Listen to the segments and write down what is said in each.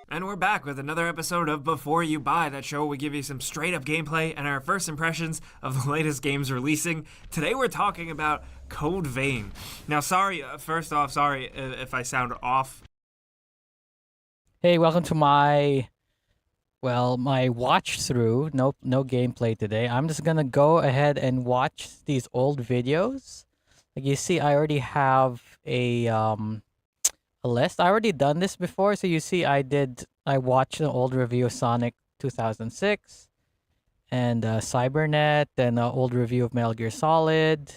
And we're back with another episode of Before You Buy, that show where we give you some straight up gameplay and our first impressions of the latest games releasing. Today we're talking about Code Vein. Now, first off, sorry if I sound off. Hey, welcome to my watch through. No gameplay today. I'm just gonna go ahead and watch these old videos. Like you see, I already have a list. I already done this before, so you see, I watched an old review of Sonic 2006 and Cybernet, and an old review of Metal Gear Solid,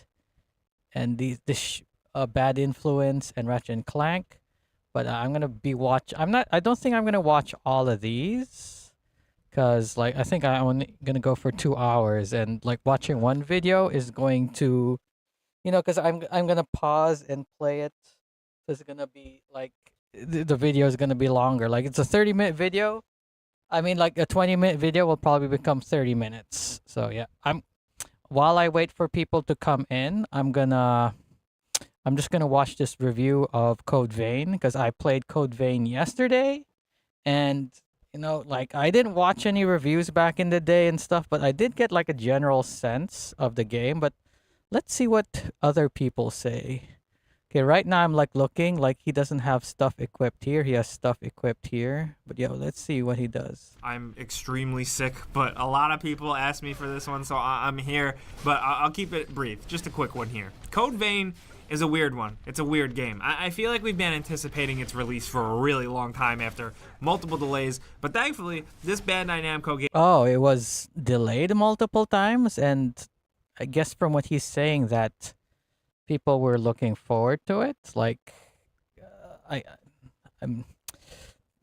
and Bad Influence and Ratchet and Clank. But I'm gonna be watch. I don't think I'm gonna watch all of these, cause like I think I'm only gonna go for 2 hours, and like watching one video is going to, cause I'm gonna pause and play it. So it's gonna be like the video is gonna be longer. Like it's a 30-minute video. I mean, like a 20-minute video will probably become 30 minutes. So yeah, while I wait for people to come in, I'm just gonna watch this review of Code Vein because I played Code Vein yesterday, and like I didn't watch any reviews back in the day and stuff, but I did get like a general sense of the game. But let's see what other people say. Okay, right now I'm like looking like he doesn't have stuff equipped here. He has stuff equipped here. But yo, let's see what he does. I'm extremely sick, but a lot of people asked me for this one, so I'm here. But I'll keep it brief. Just a quick one here. Code Vein is a weird one. It's a weird game. I feel like we've been anticipating its release for a really long time after multiple delays, but thankfully, this Bandai Namco game... Oh, it was delayed multiple times, and I guess from what he's saying that people were looking forward to it. Like, I'm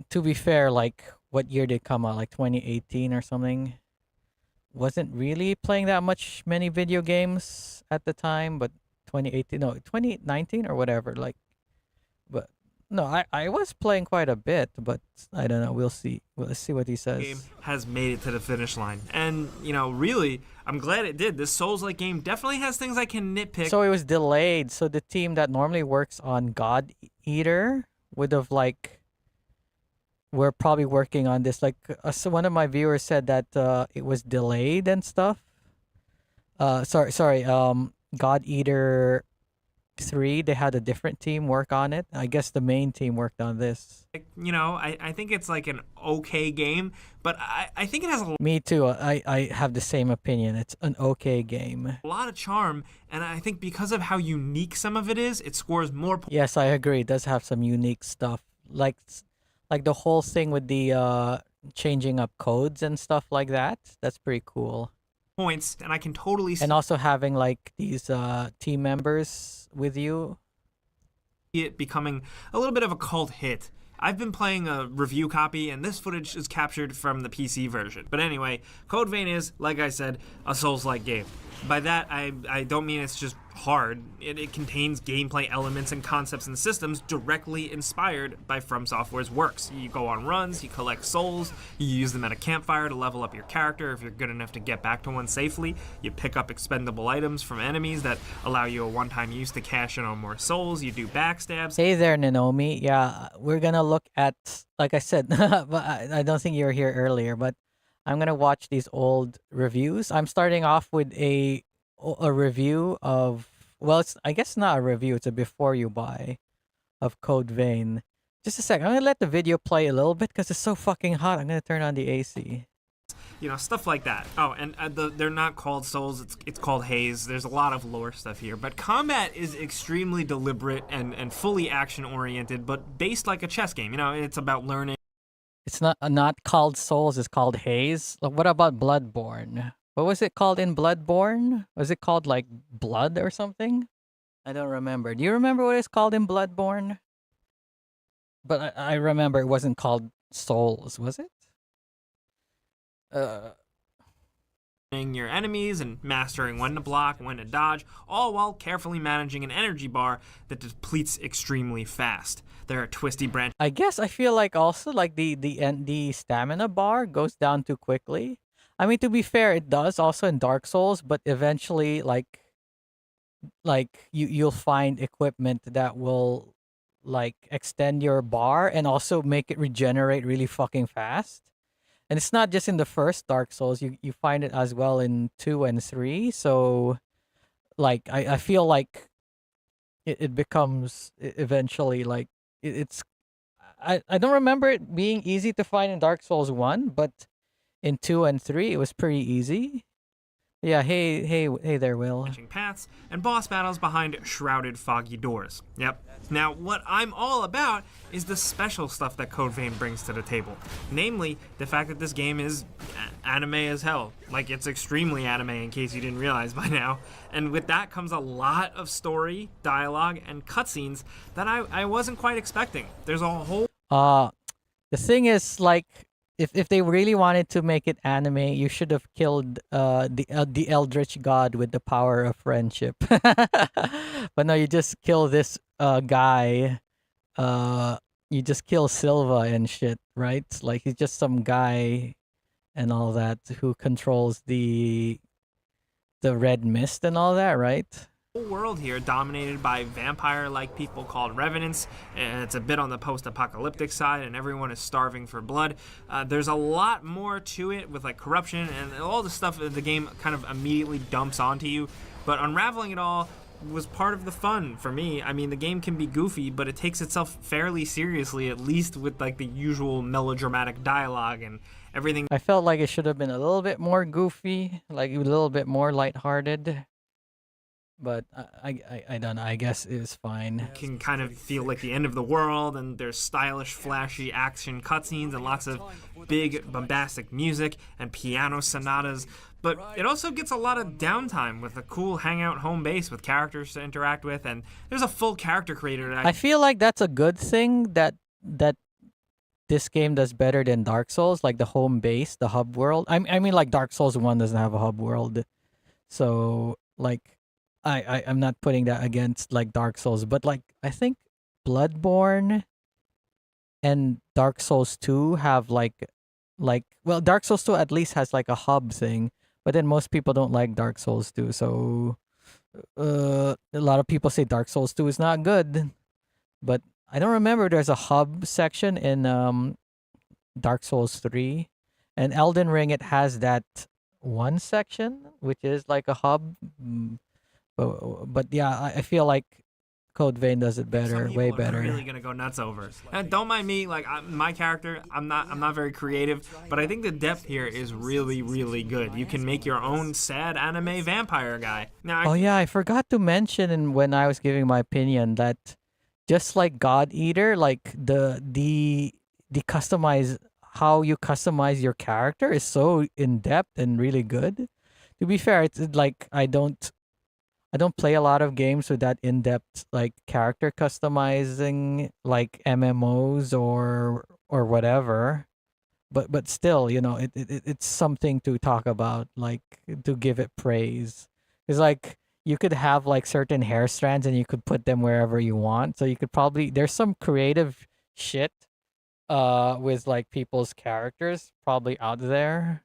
to be fair, like what year did it come out? Like 2018 or something. Wasn't really playing that many video games at the time, but 2018, no, 2019 or whatever. Like, but no, I was playing quite a bit, but I don't know. We'll see. Let's see what he says. Game has made it to the finish line, and really, I'm glad it did. This Souls-like game definitely has things I can nitpick. So it was delayed. So the team that normally works on God Eater would have like, we're probably working on this. Like, so one of my viewers said that it was delayed and stuff. Sorry. God Eater 3, they had a different team work on it. I guess the main team worked on this. I think it's like an okay game, but I think it has Me too. I have the same opinion. It's an okay game. A lot of charm, and I think because of how unique some of it is, it scores more points. Yes, I agree. It does have some unique stuff. Like the whole thing with the changing up codes and stuff like that. That's pretty cool. Points, and I can totally see and also having like these team members with you, it becoming a little bit of a cult hit. I've been playing a review copy, and this footage is captured from the PC version. But anyway, Code Vein is, like I said, a Souls-like game. By that, I don't mean it's just hard. It contains gameplay elements and concepts and systems directly inspired by From Software's works. You go on runs, you collect souls, you use them at a campfire to level up your character if you're good enough to get back to one safely. You pick up expendable items from enemies that allow you a one-time use to cash in on more souls. You do backstabs. Hey there, Nanomi. Yeah, we're gonna look at, like I said, but I don't think you were here earlier, but I'm gonna watch these old reviews. I'm starting off with a review of, well, it's, I guess not a review, it's a before you buy of Code Vein. Just a sec, I'm gonna let the video play a little bit because it's so fucking hot. I'm gonna turn on the AC. Stuff like that. Oh, and they're not called Souls, it's called Haze. There's a lot of lore stuff here, but combat is extremely deliberate and fully action-oriented, but based like a chess game. It's about learning. It's not called Souls, it's called Haze. Like, what about Bloodborne? What was it called in Bloodborne? Was it called like Blood or something? I don't remember. Do you remember what it's called in Bloodborne? But I remember it wasn't called Souls, was it? Your enemies and mastering when to block, when to dodge, all while carefully managing an energy bar that depletes extremely fast. There are twisty branches. I guess I feel like also like the stamina bar goes down too quickly. I mean, to be fair, it does also in Dark Souls, but eventually, like you'll find equipment that will like extend your bar and also make it regenerate really fucking fast. And it's not just in the first Dark Souls, you find it as well in 2 and 3. So like I feel like it becomes eventually like it's I don't remember it being easy to find in Dark Souls 1, but in 2 and 3 it was pretty easy. Yeah, hey there, Will. Paths and boss battles behind shrouded foggy doors. Yep. Now, what I'm all about is the special stuff that Code Vein brings to the table. Namely, the fact that this game is anime as hell. Like, it's extremely anime in case you didn't realize by now. And with that comes a lot of story, dialogue, and cutscenes that I wasn't quite expecting. There's a whole The thing is, like, if they really wanted to make it anime, you should have killed the Eldritch God with the power of friendship. But no, you just kill this guy. You just kill Silva and shit, right? Like he's just some guy and all that who controls the red mist and all that, right? world here dominated by vampire-like people called revenants, and it's a bit on the post-apocalyptic side, and everyone is starving for blood. There's a lot more to it with like corruption and all the stuff that the game kind of immediately dumps onto you, but unraveling it all was part of the fun for me. I mean, the game can be goofy, but it takes itself fairly seriously, at least with like the usual melodramatic dialogue and everything. I felt like it should have been a little bit more goofy, like a little bit more lighthearted. But I don't know. I guess it was fine. Can kind of feel like the end of the world, and there's stylish, flashy action cutscenes and lots of big, bombastic music and piano sonatas. But it also gets a lot of downtime with a cool hangout home base with characters to interact with, and there's a full character creator. I feel like that's a good thing that this game does better than Dark Souls, like the home base, the hub world. I mean, like Dark Souls 1 doesn't have a hub world, so like. I'm not putting that against like Dark Souls, but like I think Bloodborne and Dark Souls 2 have like well, Dark Souls 2 at least has like a hub thing, but then most people don't like Dark Souls 2, so a lot of people say Dark Souls 2 is not good, but I don't remember there's a hub section in Dark Souls 3, and Elden Ring it has that one section which is like a hub. But yeah, I feel like Code Vein does it better, way better. I'm really gonna go nuts over. And don't mind me, like my character, I'm not very creative, but I think the depth here is really, really good. You can make your own sad anime vampire guy. Now, I forgot to mention when I was giving my opinion that just like God Eater, like the customize how you customize your character is so in depth and really good. To be fair, it's like I don't play a lot of games with that in-depth like character customizing like MMOs or whatever. But still, you know, it's something to talk about, like to give it praise. It's like you could have like certain hair strands and you could put them wherever you want. So you could probably there's some creative shit with like people's characters probably out there.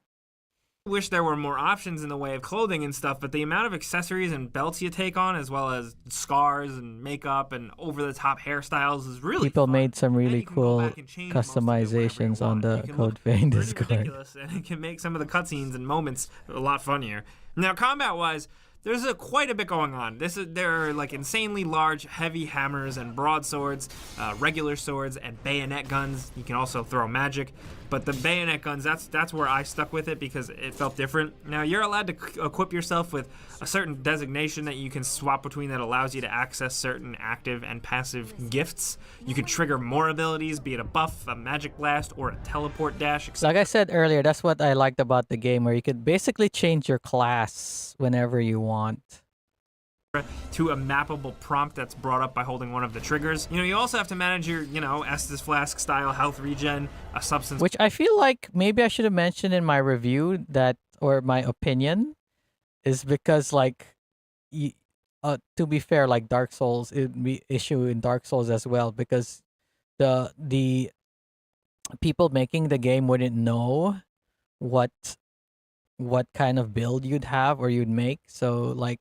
Wish there were more options in the way of clothing and stuff, but the amount of accessories and belts you take on, as well as scars and makeup and over-the-top hairstyles, is really people fun. Made some really cool customizations on the Code Vein Discord. Ridiculous, and it can make some of the cutscenes and moments a lot funnier. Now, combat-wise, there's quite a bit going on. There are like insanely large, heavy hammers and broadswords, regular swords, and bayonet guns. You can also throw magic, but the bayonet guns, that's where I stuck with it because it felt different. Now, you're allowed to equip yourself with a certain designation that you can swap between that allows you to access certain active and passive gifts. You can trigger more abilities, be it a buff, a magic blast, or a teleport dash. Like I said earlier, that's what I liked about the game, where you could basically change your class whenever you want. To a mappable prompt that's brought up by holding one of the triggers. You know, you also have to manage your, Estus Flask style health regen, a substance. Which I feel like maybe I should have mentioned in my review that, or my opinion, is because like, to be fair, like Dark Souls, it'd be issue in Dark Souls as well, because the people making the game wouldn't know what kind of build you'd have or you'd make. So like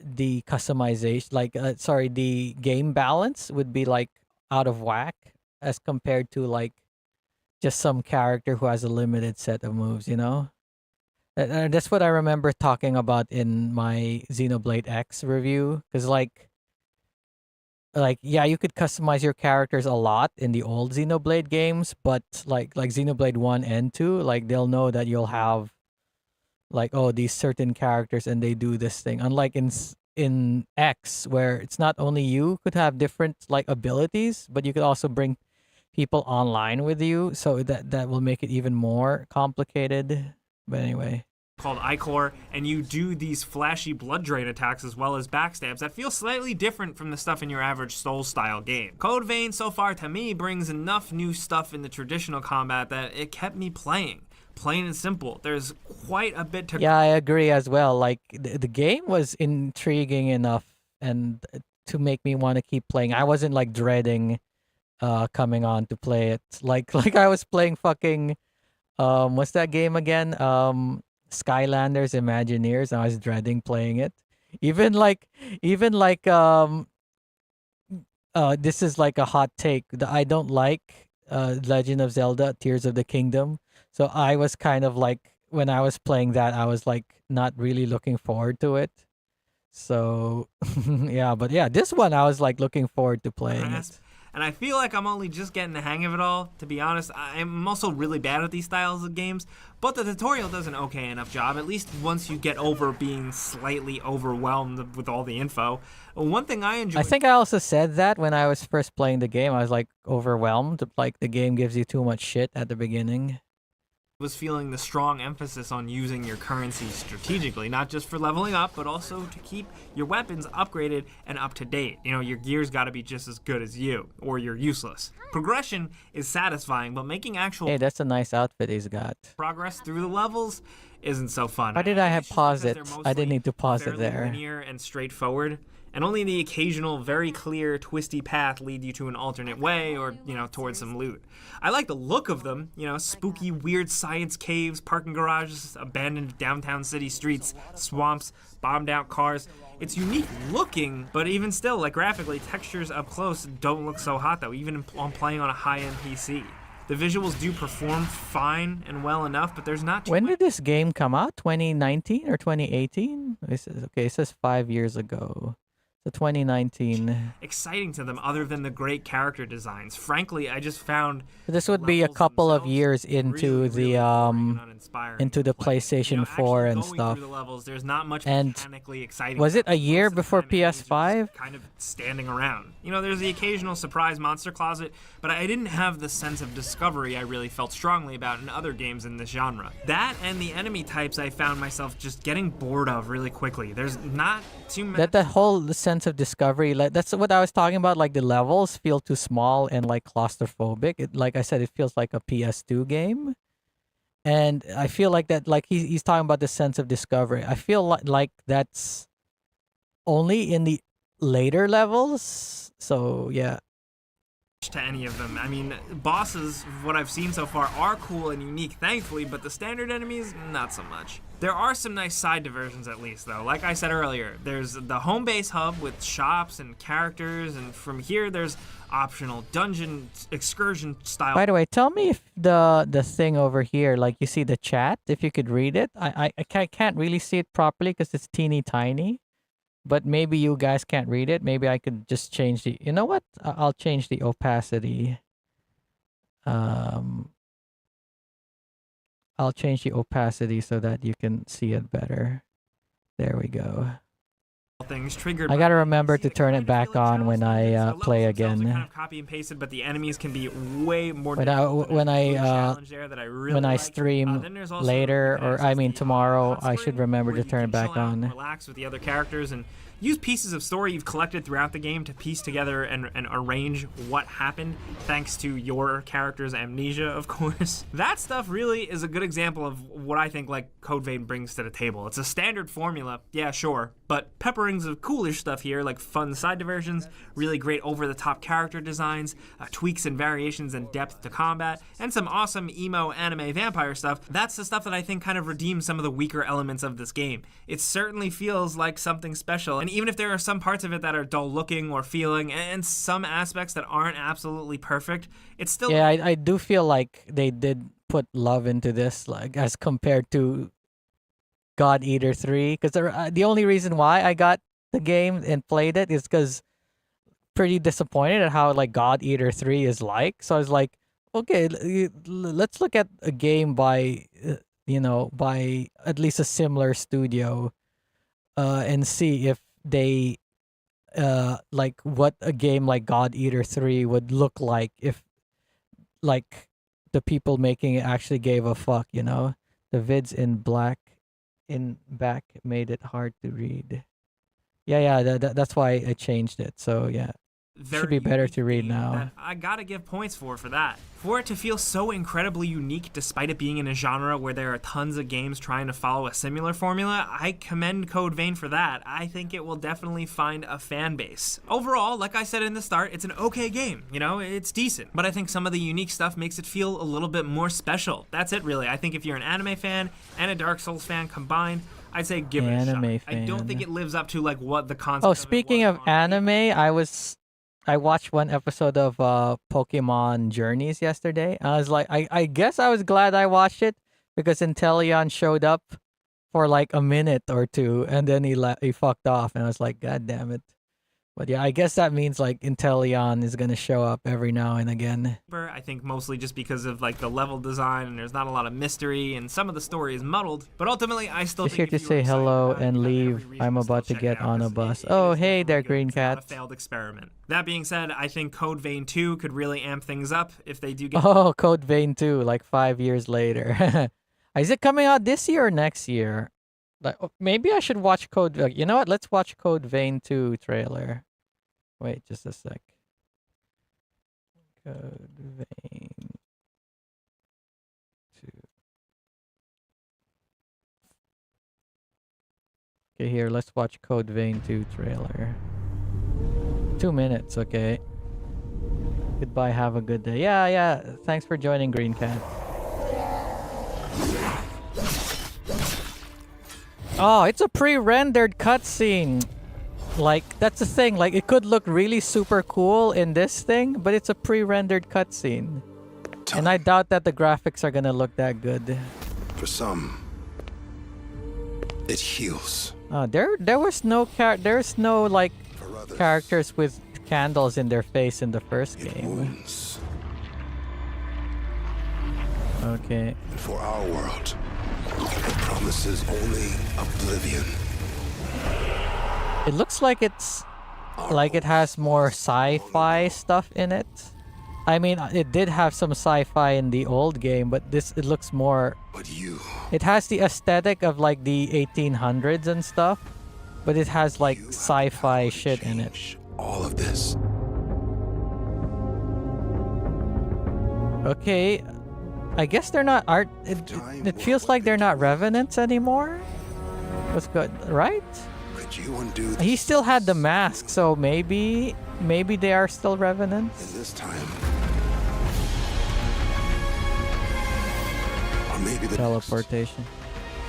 the customization, like sorry, the game balance would be like out of whack as compared to like just some character who has a limited set of moves, you know? That's what I remember talking about in my Xenoblade X review. Because yeah, you could customize your characters a lot in the old Xenoblade games, but like Xenoblade 1 and 2, like they'll know that you'll have like, oh, these certain characters and they do this thing. Unlike in X, where it's not only you could have different like abilities, but you could also bring people online with you, so that will make it even more complicated. But anyway, called Icor, and you do these flashy blood drain attacks as well as backstabs that feel slightly different from the stuff in your average Souls-style game. Code Vein, so far to me, brings enough new stuff in the traditional combat that it kept me playing. Plain and simple. There's quite a bit to... Yeah, I agree as well. Like, the game was intriguing enough and to make me want to keep playing. I wasn't like dreading coming on to play it. Like I was playing fucking what's that game again? Skylanders Imagineers. I was dreading playing it. Even like this is like a hot take. I don't like Legend of Zelda Tears of the Kingdom. So I was kind of like, when I was playing that, I was like not really looking forward to it. So yeah, but yeah, this one I was like looking forward to playing it. And I feel like I'm only just getting the hang of it all. To be honest, I'm also really bad at these styles of games, but the tutorial does an okay enough job, at least once you get over being slightly overwhelmed with all the info. One thing I enjoy... I think I also said that when I was first playing the game. I was like overwhelmed. Like the game gives you too much shit at the beginning. Was feeling the strong emphasis on using your currency strategically, not just for leveling up, but also to keep your weapons upgraded and up to date. You know, your gear's got to be just as good as you, or you're useless. Progression is satisfying, but making actual... Hey, that's a nice outfit he's got. ...progress through the levels isn't so fun. Why did I have pause it? I didn't need to pause it there. Linear and straightforward, and only the occasional very clear twisty path lead you to an alternate way or, you know, towards some loot. I like the look of them, you know, spooky weird science caves, parking garages, abandoned downtown city streets, swamps, bombed out cars. It's unique looking, but even still, like graphically, textures up close don't look so hot though, even on playing on a high-end PC. The visuals do perform fine and well enough, but there's not too When did this game come out? 2019 or 2018? Okay, it says 5 years ago. So 2019. exciting to them other than the great character designs. Frankly, I just found this would be a couple of years into the PlayStation 4 and stuff. The levels, there's not much and mechanically exciting. Was it a year before PS5? Kind of standing around. You know, there's the occasional surprise monster closet, but I didn't have the sense of discovery I really felt strongly about in other games in this genre. That and the enemy types I found myself just getting bored of really quickly. There's not too much. That whole sense of discovery, like that's what I was talking about. Like the levels feel too small and like claustrophobic. Like I said, it feels like a PS2 game, and I feel like that. Like he's talking about the sense of discovery. I feel like that's only in the later levels. So yeah. To any of them. I mean, bosses, what I've seen so far, are cool and unique, thankfully, but the standard enemies, not so much. There are some nice side diversions at least, though. Like I said earlier, there's the home base hub with shops and characters, and from here there's optional dungeon excursion style. By the way, tell me if the thing over here, like you see the chat, if you could read it. I can't really see it properly because it's teeny tiny. But maybe you guys can't read it. Maybe I could just change the... You know what? I'll change the opacity. I'll change the opacity so that you can see it better. There we go. Things triggered. I gotta remember to turn it back on when I play again. Kind of copy and pasted, but the enemies can be way more. When I stream later, or I mean tomorrow, I should remember to turn it back on. Relax with the other characters and use pieces of story you've collected throughout the game to piece together and arrange what happened, thanks to your character's amnesia, of course. That stuff really is a good example of what I think like Code Vein brings to the table. It's a standard formula, yeah, sure, but but pepperings of coolish stuff here, like fun side diversions, really great over-the-top character designs, tweaks and variations in depth to combat, and some awesome emo anime vampire stuff. That's the stuff that I think kind of redeems some of the weaker elements of this game. It certainly feels like something special, and even if there are some parts of it that are dull looking or feeling, and some aspects that aren't absolutely perfect, it's still... Yeah, I do feel like they did put love into this, like as compared to God Eater 3, because the only reason why I got the game and played it is because pretty disappointed at how like God Eater 3 is like. So I was like, okay, let's look at a game by by at least a similar studio, and see if they like what a game like God Eater 3 would look like if like the people making it actually gave a fuck, The vids in back made it hard to read. Yeah, that's why I changed it. So yeah, should be better to read now. I gotta give points for that. For it to feel so incredibly unique despite it being in a genre where there are tons of games trying to follow a similar formula, I commend Code Vein for that. I think it will definitely find a fan base. Overall, like I said in the start, it's an okay game, it's decent. But I think some of the unique stuff makes it feel a little bit more special. That's it really. I think if you're an anime fan and a Dark Souls fan combined, I'd say give it a shot. I don't think it lives up to like what the concept. Oh, speaking of anime, I watched one episode of Pokemon Journeys yesterday. I was like, I guess I was glad I watched it because Inteleon showed up for like a minute or two, and then he fucked off, and I was like, God damn it. But yeah, I guess that means like Inteleon is gonna show up every now and again. I think mostly just because of like the level design, and there's not a lot of mystery, and some of the story is muddled. But ultimately, I still just here to say hello and leave. I'm about to get on a bus. Oh, hey there, Green Cat. A failed experiment. That being said, I think Code Vein 2 could really amp things up if they do get. Oh, Code Vein 2, like 5 years later. Is it coming out this year or next year? Like, maybe I should watch Code. You know what? Let's watch Code Vein 2 trailer. Wait, just a sec. Code Vein 2. Okay, here, let's watch Code Vein 2 trailer. 2 minutes, okay. Goodbye, have a good day. Yeah. Thanks for joining, Green Cat. Oh, it's a pre-rendered cutscene. Like, that's the thing. Like, it could look really super cool in this thing, but it's a pre-rendered cutscene. And I doubt that the graphics are gonna look that good. For some, it heals. There was no there's no like characters with candles in their face in the first game. Wounds. Okay. And for our world, it promises only oblivion. It looks like it has more sci-fi stuff in it. I mean, it did have some sci-fi in the old game, but it looks more. But you. It has the aesthetic of like the 1800s and stuff, but it has like sci-fi shit in it. All of this. Okay, I guess they're not art. It feels like they're not revenants anymore. What's good, right? Could you undo this? He still had the mask, so maybe they are still revenants. In this time. Or maybe the Teleportation.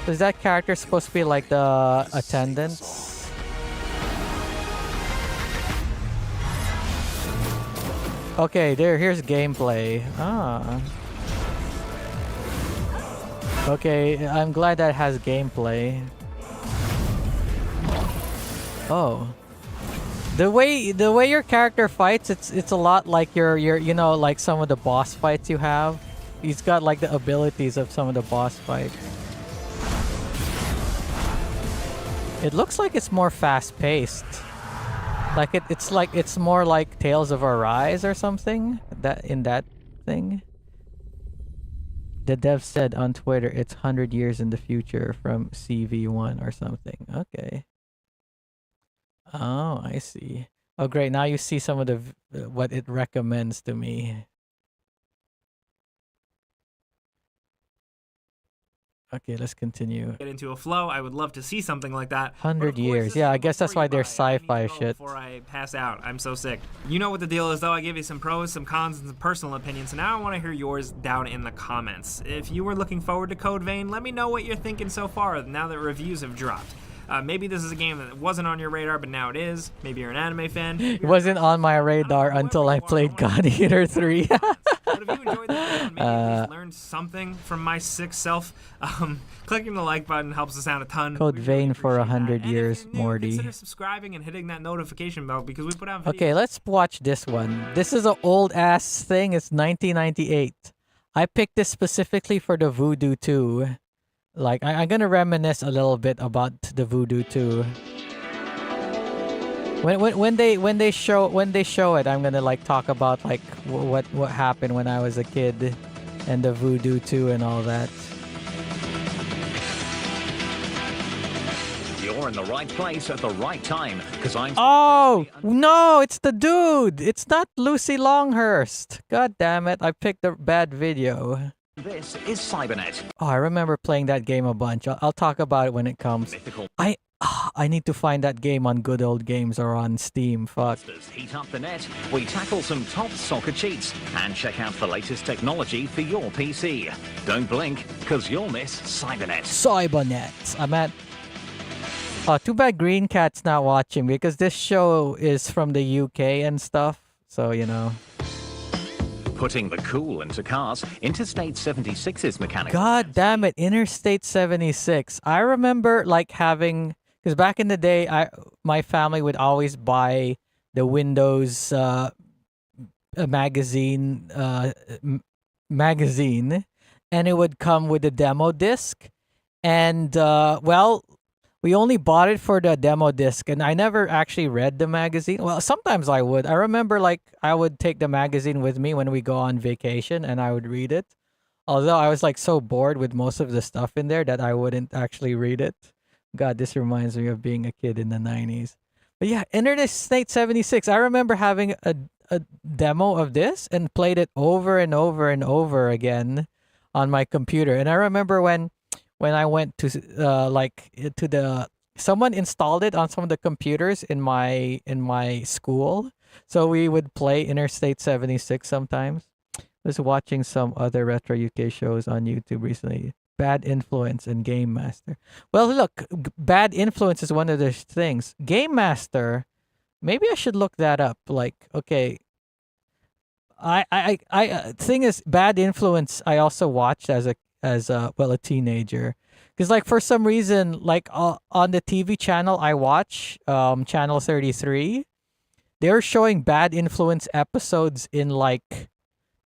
Is that character supposed to be like the attendants? Okay, here's gameplay. Okay, I'm glad that it has gameplay. Oh. The way your character fights, it's a lot like your like some of the boss fights you have. He's got like the abilities of some of the boss fights. It looks like it's more fast-paced. Like it's more like Tales of Arise or something in that thing. The dev said on Twitter it's 100 years in the future from CV1 or something. Okay. Oh, I see. Oh, great. Now you see some of the what it recommends to me. Okay, let's continue. Get into a flow. I would love to see something like that. 100 years. Yeah, I guess that's why there's sci-fi shit. Before I pass out, I'm so sick. You know what the deal is, though. I gave you some pros, some cons, and some personal opinions. So now I want to hear yours down in the comments. If you were looking forward to Code Vein, let me know what you're thinking so far now that reviews have dropped. Maybe this is a game that wasn't on your radar, but now it is. Maybe you're an anime fan. It wasn't on my radar until I played God Eater 3. But if you enjoyed this video and maybe you just learned something from my sick self, clicking the like button helps us out a ton. Code Vein for 100 years, Morty. Consider subscribing and hitting that notification bell because we put out videos. Okay, let's watch this one. This is an old ass thing. It's 1998. I picked this specifically for the Voodoo 2. Like, I'm gonna reminisce a little bit about the Voodoo 2. When they show it, I'm gonna like talk about like what happened when I was a kid, and the Voodoo 2 and all that. You're in the right place at the right time, because I'm... Oh, no, it's the dude. It's not Lucy Longhurst. God damn it, I picked the bad video. This is Cybernet. Oh, I remember playing that game a bunch. I'll talk about it when it comes. Mythical I need to find that game on Good Old Games or on Steam. Fuck. monsters heat up the net. We tackle some top soccer cheats and check out the latest technology for your PC. Don't blink, because you'll miss Cybernet. Cybernet. I'm at... Oh, too bad Green Cat's not watching because this show is from the UK and stuff. So, you know. Putting the cool into cars, Interstate 76's mechanical... God damn it, Interstate 76. I remember like having... Because back in the day, my family would always buy the Windows magazine, and it would come with a demo disc. And, well, we only bought it for the demo disc, and I never actually read the magazine. Well, sometimes I would. I remember, like, I would take the magazine with me when we go on vacation, and I would read it. Although I was, like, so bored with most of the stuff in there that I wouldn't actually read it. God, this reminds me of being a kid in the 90s. But yeah, Interstate 76. I remember having a demo of this and played it over and over and over again on my computer. And I remember when I went to someone installed it on some of the computers in my school. So we would play Interstate 76 sometimes. I was watching some other retro UK shows on YouTube recently. Bad Influence and Game Master. Well, look, Bad Influence is one of those things. Game Master, maybe I should look that up. Like, okay, thing is, Bad Influence I also watched as a teenager, because like for some reason, like on the TV channel I watch, channel 33, they're showing Bad Influence episodes in like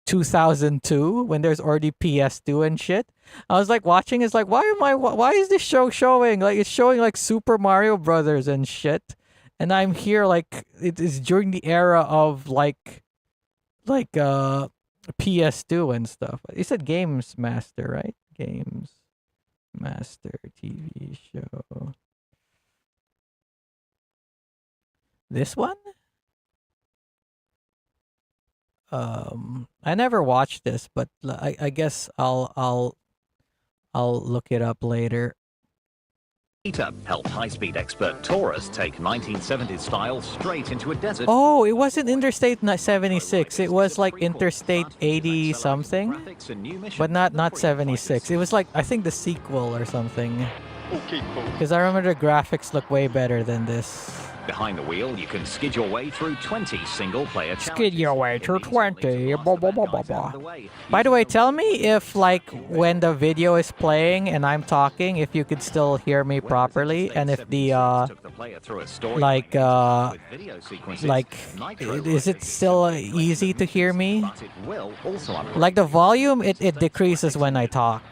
2002 when there's already PS2 and shit. I was like watching, it's like, why is this show showing? Like, it's showing like Super Mario Brothers and shit. And I'm here like, it is during the era of like PS2 and stuff. You said Games Master, right? Games Master TV show. This one? I never watched this, but I guess I'll look it up later. Peter helped high-speed expert Taurus take 1970s style straight into a desert. Oh, it wasn't Interstate 76. It was like Interstate 80 something, but not 76. It was like, I think the sequel or something. Because I remember the graphics look way better than this. Behind the wheel, you can skid your way through 20 single-player challenges. Skid your way through 20. Blah, blah, blah, blah, blah. By the way, tell me if, like, when the video is playing and I'm talking, if you could still hear me properly, and if the, is it still easy to hear me? Like, the volume, it decreases when I talk.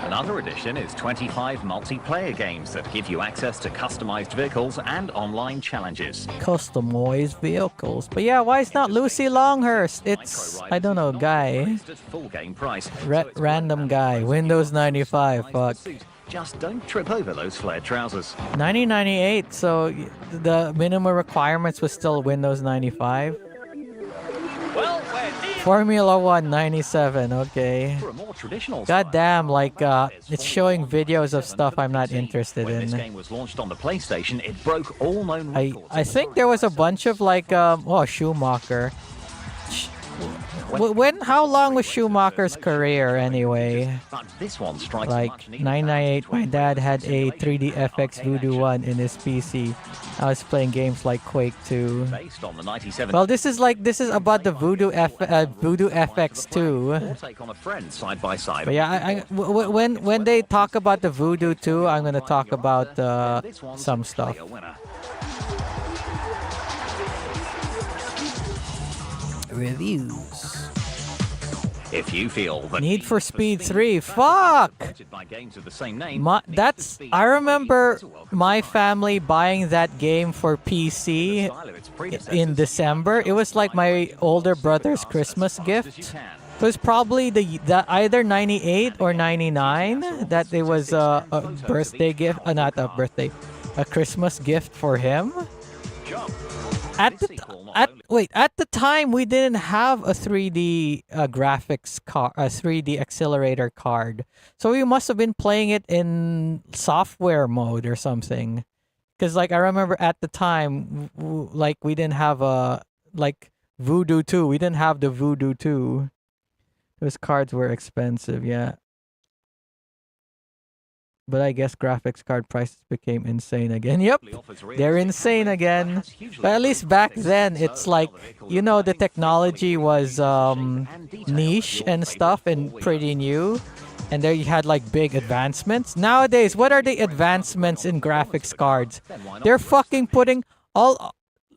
Another addition is 25 multiplayer games that give you access to customized vehicles and online challenges. Customized vehicles. But yeah, why is not Lucy Longhurst? It's, I don't know, guy. Full game price. Random guy. Windows 95. Fuck. Just don't trip over those flared trousers. 1998, so the minimum requirements was still Windows 95. Well, we're nearly Formula 1 97. Okay. For a more traditional God style, damn, like is it's Formula showing 1 videos of 97 stuff for I'm not PC. interested When this in. game was launched on the PlayStation, it broke all known records. I think there was a bunch of like Schumacher. How long was Schumacher's career anyway? But this one strikes Like much needed 998, my balance dad between had a simulation 3D and FX arcade Voodoo action. 1 in his PC. I was playing games like Quake 2. Based on the 97 Well, this is about the Voodoo Voodoo FX 2. or take on a friend side by side. But yeah, when they talk about the Voodoo 2, I'm gonna talk about some stuff. Reviews. If you feel that Need for Speed 3, fuck! by games of the same name, I remember my family buying that game for PC in December. It was like my older brother's Christmas gift. It was probably the either 98 or 99 that it was a birthday gift, not a birthday, a Christmas gift for him. At the time we didn't have a 3D graphics card, a 3D accelerator card, so we must have been playing it in software mode or something. Because like I remember at the time, like we didn't have a like Voodoo 2. We didn't have the Voodoo 2. Those cards were expensive, yeah. But I guess graphics card prices became insane again. Yep, they're insane again. But at least back then, it's like, you know, the technology was niche and stuff and pretty new. And there you had like big advancements. Nowadays, what are the advancements in graphics cards? They're fucking putting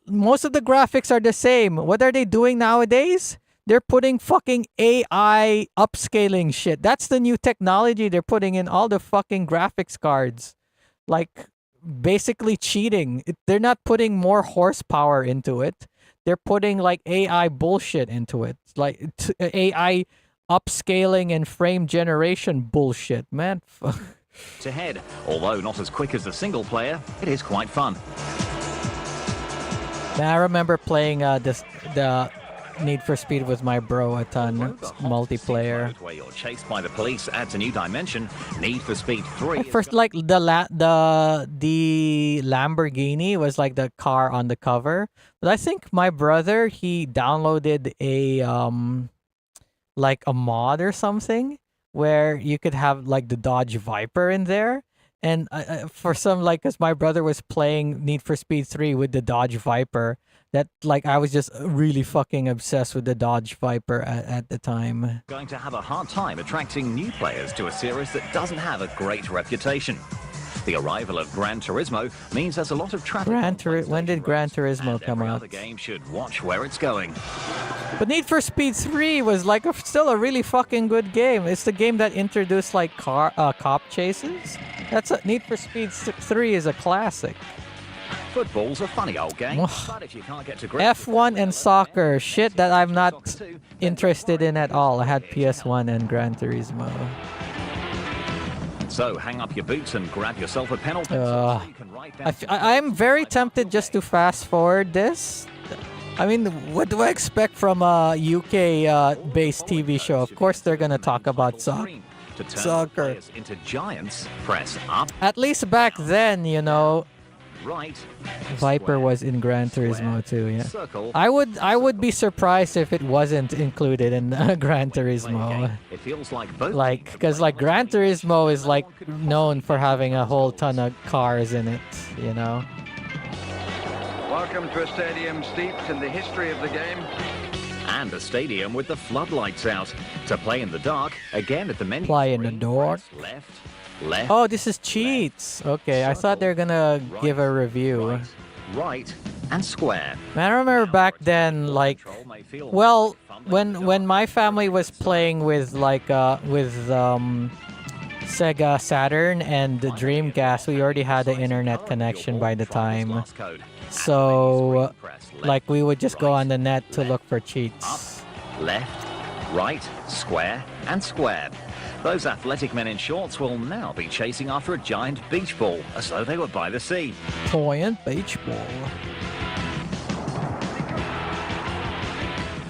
most of the graphics are the same. What are they doing nowadays? They're putting fucking AI upscaling shit. That's the new technology they're putting in all the fucking graphics cards. Like, basically cheating. They're not putting more horsepower into it. They're putting, like, AI bullshit into it. Like, AI upscaling and frame generation bullshit, man. to head. Although not as quick as the single player, it is quite fun. Man, I remember playing the Need for Speed with my bro a ton. Multiplayer. Where you're chased by the police adds a new dimension. Need for Speed 3. First, like the Lamborghini was like the car on the cover, but I think my brother, he downloaded a like a mod or something where you could have like the Dodge Viper in there. And for some, like, because my brother was playing Need for Speed 3 with the Dodge Viper, that, like, I was just really fucking obsessed with the Dodge Viper at the time. Going to have a hard time attracting new players to a series that doesn't have a great reputation. The arrival of Gran Turismo means there's a lot of traffic. When did Gran Turismo come out? The game should watch where it's going. But Need for Speed 3 was like still a really fucking good game. It's the game that introduced like cop chases. Need for Speed 3 is a classic. Football's a funny old game, but if you can't get to grips F1 and soccer, shit that I'm not interested in at all. I had PS1 and Gran Turismo. So hang up your boots and grab yourself a penalty. So you can write down I'm very tempted just to fast forward this. I mean, what do I expect from a UK-based TV show? Of course, they're gonna talk about soccer. to turn players into giants. Press up, At least back then, you know, right, Viper square, was in Gran Turismo too. Yeah, circle. I would be surprised if it wasn't included in Gran Turismo. It feels like both. Like, because like Gran Turismo is like known for having a whole ton of cars in it, you know. Welcome to a stadium steeped in the history of the game. And a stadium with the floodlights out. To play in the dark, again at the menu. Play in the screen, dark. press left, Oh, this is cheats. Okay, I thought they were gonna give a review. right, and square. Man, I remember back then, like, Control may feel well, fumbling when my family was playing with Sega Saturn and the Dreamcast, we already had the internet connection by the time. glass code. So, Press like, we would just go on the net to look for cheats. up, left, right, square, and square. Those athletic men in shorts will now be chasing after a giant beach ball, as though they were by the sea. Toy and beach ball.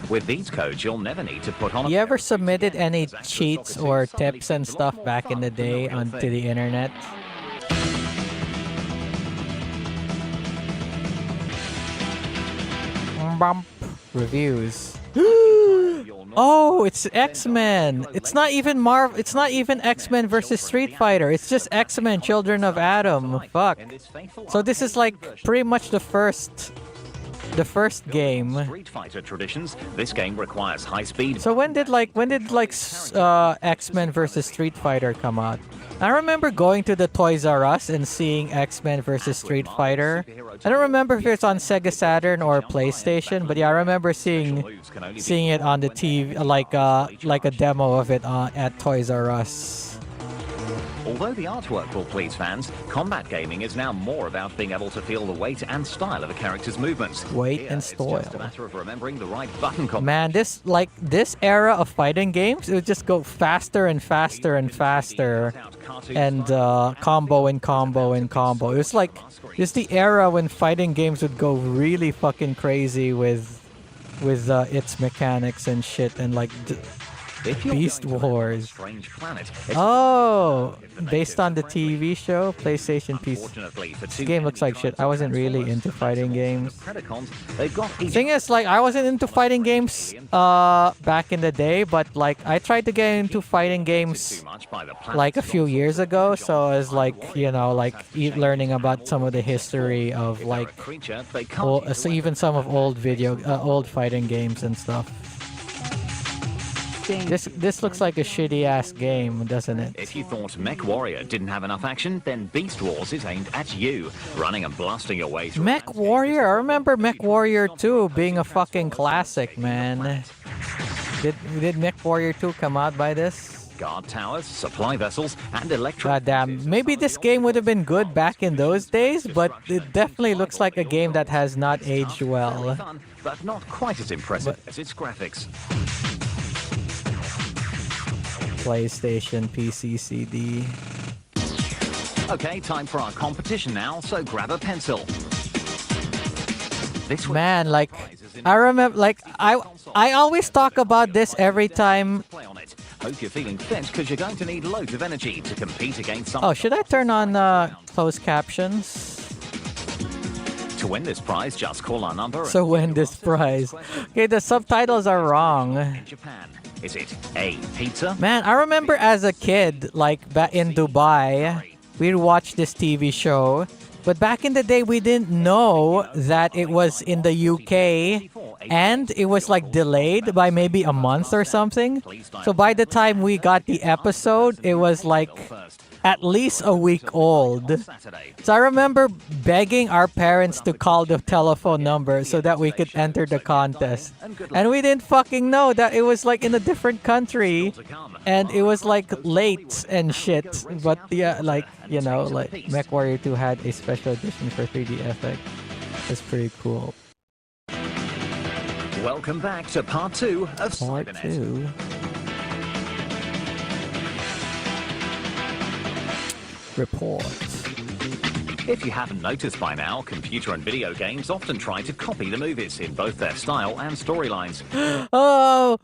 With these codes, you'll never need to put on a You pair ever of boots submitted again. any Thanks to cheats Soccer or Suit, suddenly tips and things stuff look more back in the fun than day real onto thing. the internet? Bump reviews. Oh, it's X-Men. It's not even It's not even X-Men versus Street Fighter. It's just X-Men: Children of Adam. Fuck. So this is like pretty much the first game. Street Fighter traditions, this game requires high speed. So when did X-Men versus Street Fighter come out? I remember going to the Toys R Us and seeing X-Men versus Street Fighter. I don't remember if it's on Sega Saturn or PlayStation, but yeah, I remember seeing it on the TV, like a demo of it at Toys R Us. Although the artwork will please fans, combat gaming is now more about being able to feel the weight and style of a character's movements. Weight Here, and it's style. just a matter of remembering the right button combination. Man, this era of fighting games, it would just go faster and faster and faster, and combo and combo and combo. It was like this the era when fighting games would go really fucking crazy with its mechanics and shit, and like If you're Beast going to live on a Wars. strange planet, it's Oh, based on the TV show, PlayStation PC. Unfortunately, for This two game looks like shit. I wasn't really into fighting games. Predacons, they've got each Thing is, like, I wasn't into fighting games back in the day, but like I tried to get into fighting games too much by the planet. like a few years ago, so I was like, you know, like learning about some of the history of like creature, they can't so even some of old old fighting games and stuff. This looks like a shitty ass game, doesn't it? If you thought Mech Warrior didn't have enough action, then Beast Wars is aimed at you, running and blasting your way through. Mech Warrior, I remember Mech Warrior 2 being a fucking classic, man. Did Mech Warrior 2 come out by this? Guard towers, supply vessels, and electric. Goddamn, maybe this game would have been good back in those days, but it definitely looks like a game that has not aged well. Fun, but not quite as impressive as its graphics. PlayStation, PC, CD. Okay, time for our competition now, so grab a pencil. This week's Man, like, prize is in I remember, like, I always talk about this every time. play on it. Hope you're feeling fit, because you're going to need loads of energy to compete against some. Oh, should I turn on closed captions? To win this prize, just call our number. So win this prize. Okay, the subtitles are wrong. In Japan, is it A, pizza? Man, I remember as a kid, like back in Dubai, we'd watch this TV show. But back in the day, we didn't know that it was in the UK and it was like delayed by maybe a month or something. So by the time we got the episode, it was like at least a week old. So I remember begging our parents to call the telephone number so that we could enter the contest. And we didn't fucking know that it was like in a different country and it was like late and shit. But yeah, like, you know, like MechWarrior 2 had a special edition for 3D FX. That's pretty cool. Welcome back to part 2 of Part Cybernet. 2. Report. If you haven't noticed by now, computer and video games often try to copy the movies in both their style and storylines. Oh,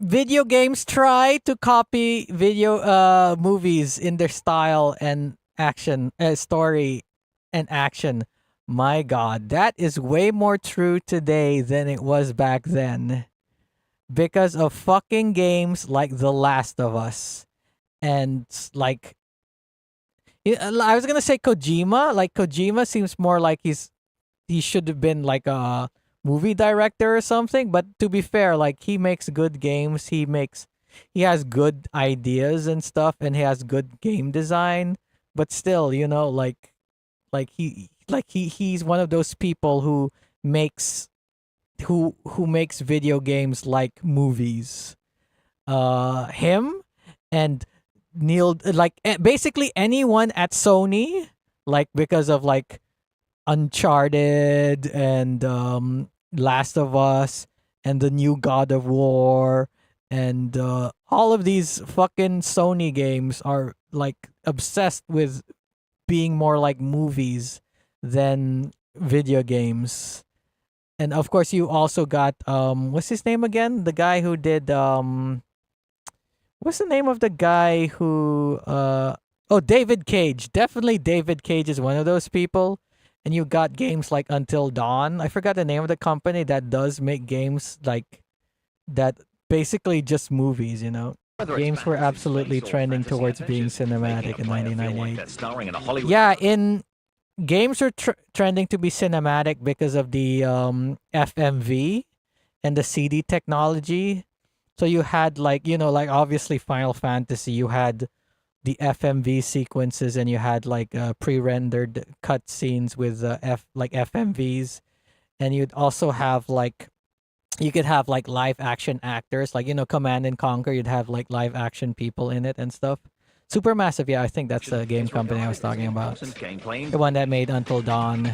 video games try to copy video movies in their style and action, story and action. My God, that is way more true today than it was back then. Because of fucking games like The Last of Us. And like, I was gonna say Kojima. Like Kojima seems more like he should have been like a movie director or something. But to be fair, like he makes good games. He has good ideas and stuff, and he has good game design. But still, you know, he's one of those people who makes video games like movies. Him and Neil, like basically anyone at Sony, like because of like Uncharted and Last of Us and the new God of War and all of these fucking Sony games are like obsessed with being more like movies than video games. And of course, you also got what's his name again? The guy who did what's the name of the guy who oh, David Cage. Definitely David Cage is one of those people. And you got games like Until Dawn. I forgot the name of the company that does make games like that, basically just movies, you know. Games were absolutely trending towards being cinematic in 1998. Yeah, games were trending to be cinematic because of the FMV and the CD technology. So you had like, you know, like obviously Final Fantasy, you had the FMV sequences and you had like pre-rendered cutscenes with like FMVs, and you'd also have like you could have like live action actors, like, you know, Command and Conquer, you'd have like live action people in it and stuff. Supermassive, yeah, I think that's the game company I was talking about. The one that made Until Dawn.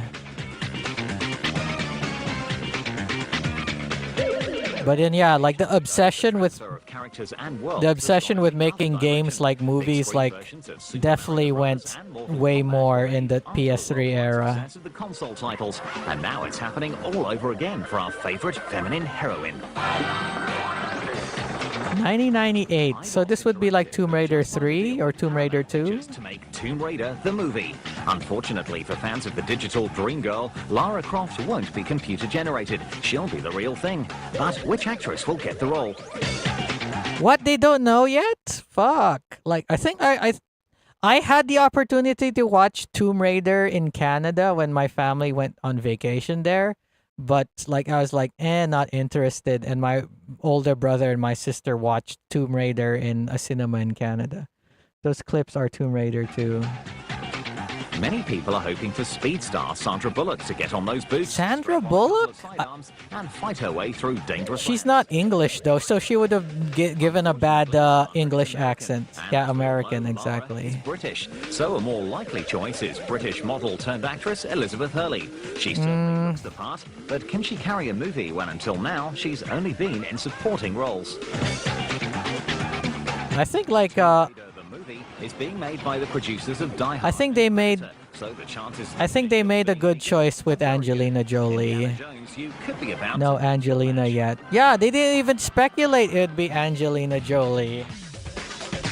But then yeah, like the obsession with making games like movies, like definitely went way more in the PS3 era. The console titles, and now it's happening all over again for our favorite feminine heroine. 1998. So this would be like Tomb Raider 3 or Tomb Raider 2? Just to make Tomb Raider the movie. Unfortunately for fans of the digital Dream Girl, Lara Croft won't be computer generated. She'll be the real thing. But which actress will get the role? What, they don't know yet? Fuck. Like, I think I had the opportunity to watch Tomb Raider in Canada when my family went on vacation there. But like I was like, not interested. And my older brother and my sister watched Tomb Raider in a cinema in Canada. Those clips are Tomb Raider 2. Many people are hoping for speed star Sandra Bullock to get on those boots. Sandra Bullock? And fight her way through dangerous. She's not English though, so she would have given a bad English accent. Yeah, American, exactly. British, so a more likely choice is British model turned actress Elizabeth Hurley. She certainly looks the part, but can she carry a movie when until now she's only been in supporting roles? I think like is being made by the producers of Die Hard. I think they made a good choice with Angelina Jolie. No Angelina yet. Yeah, they didn't even speculate it'd be Angelina Jolie.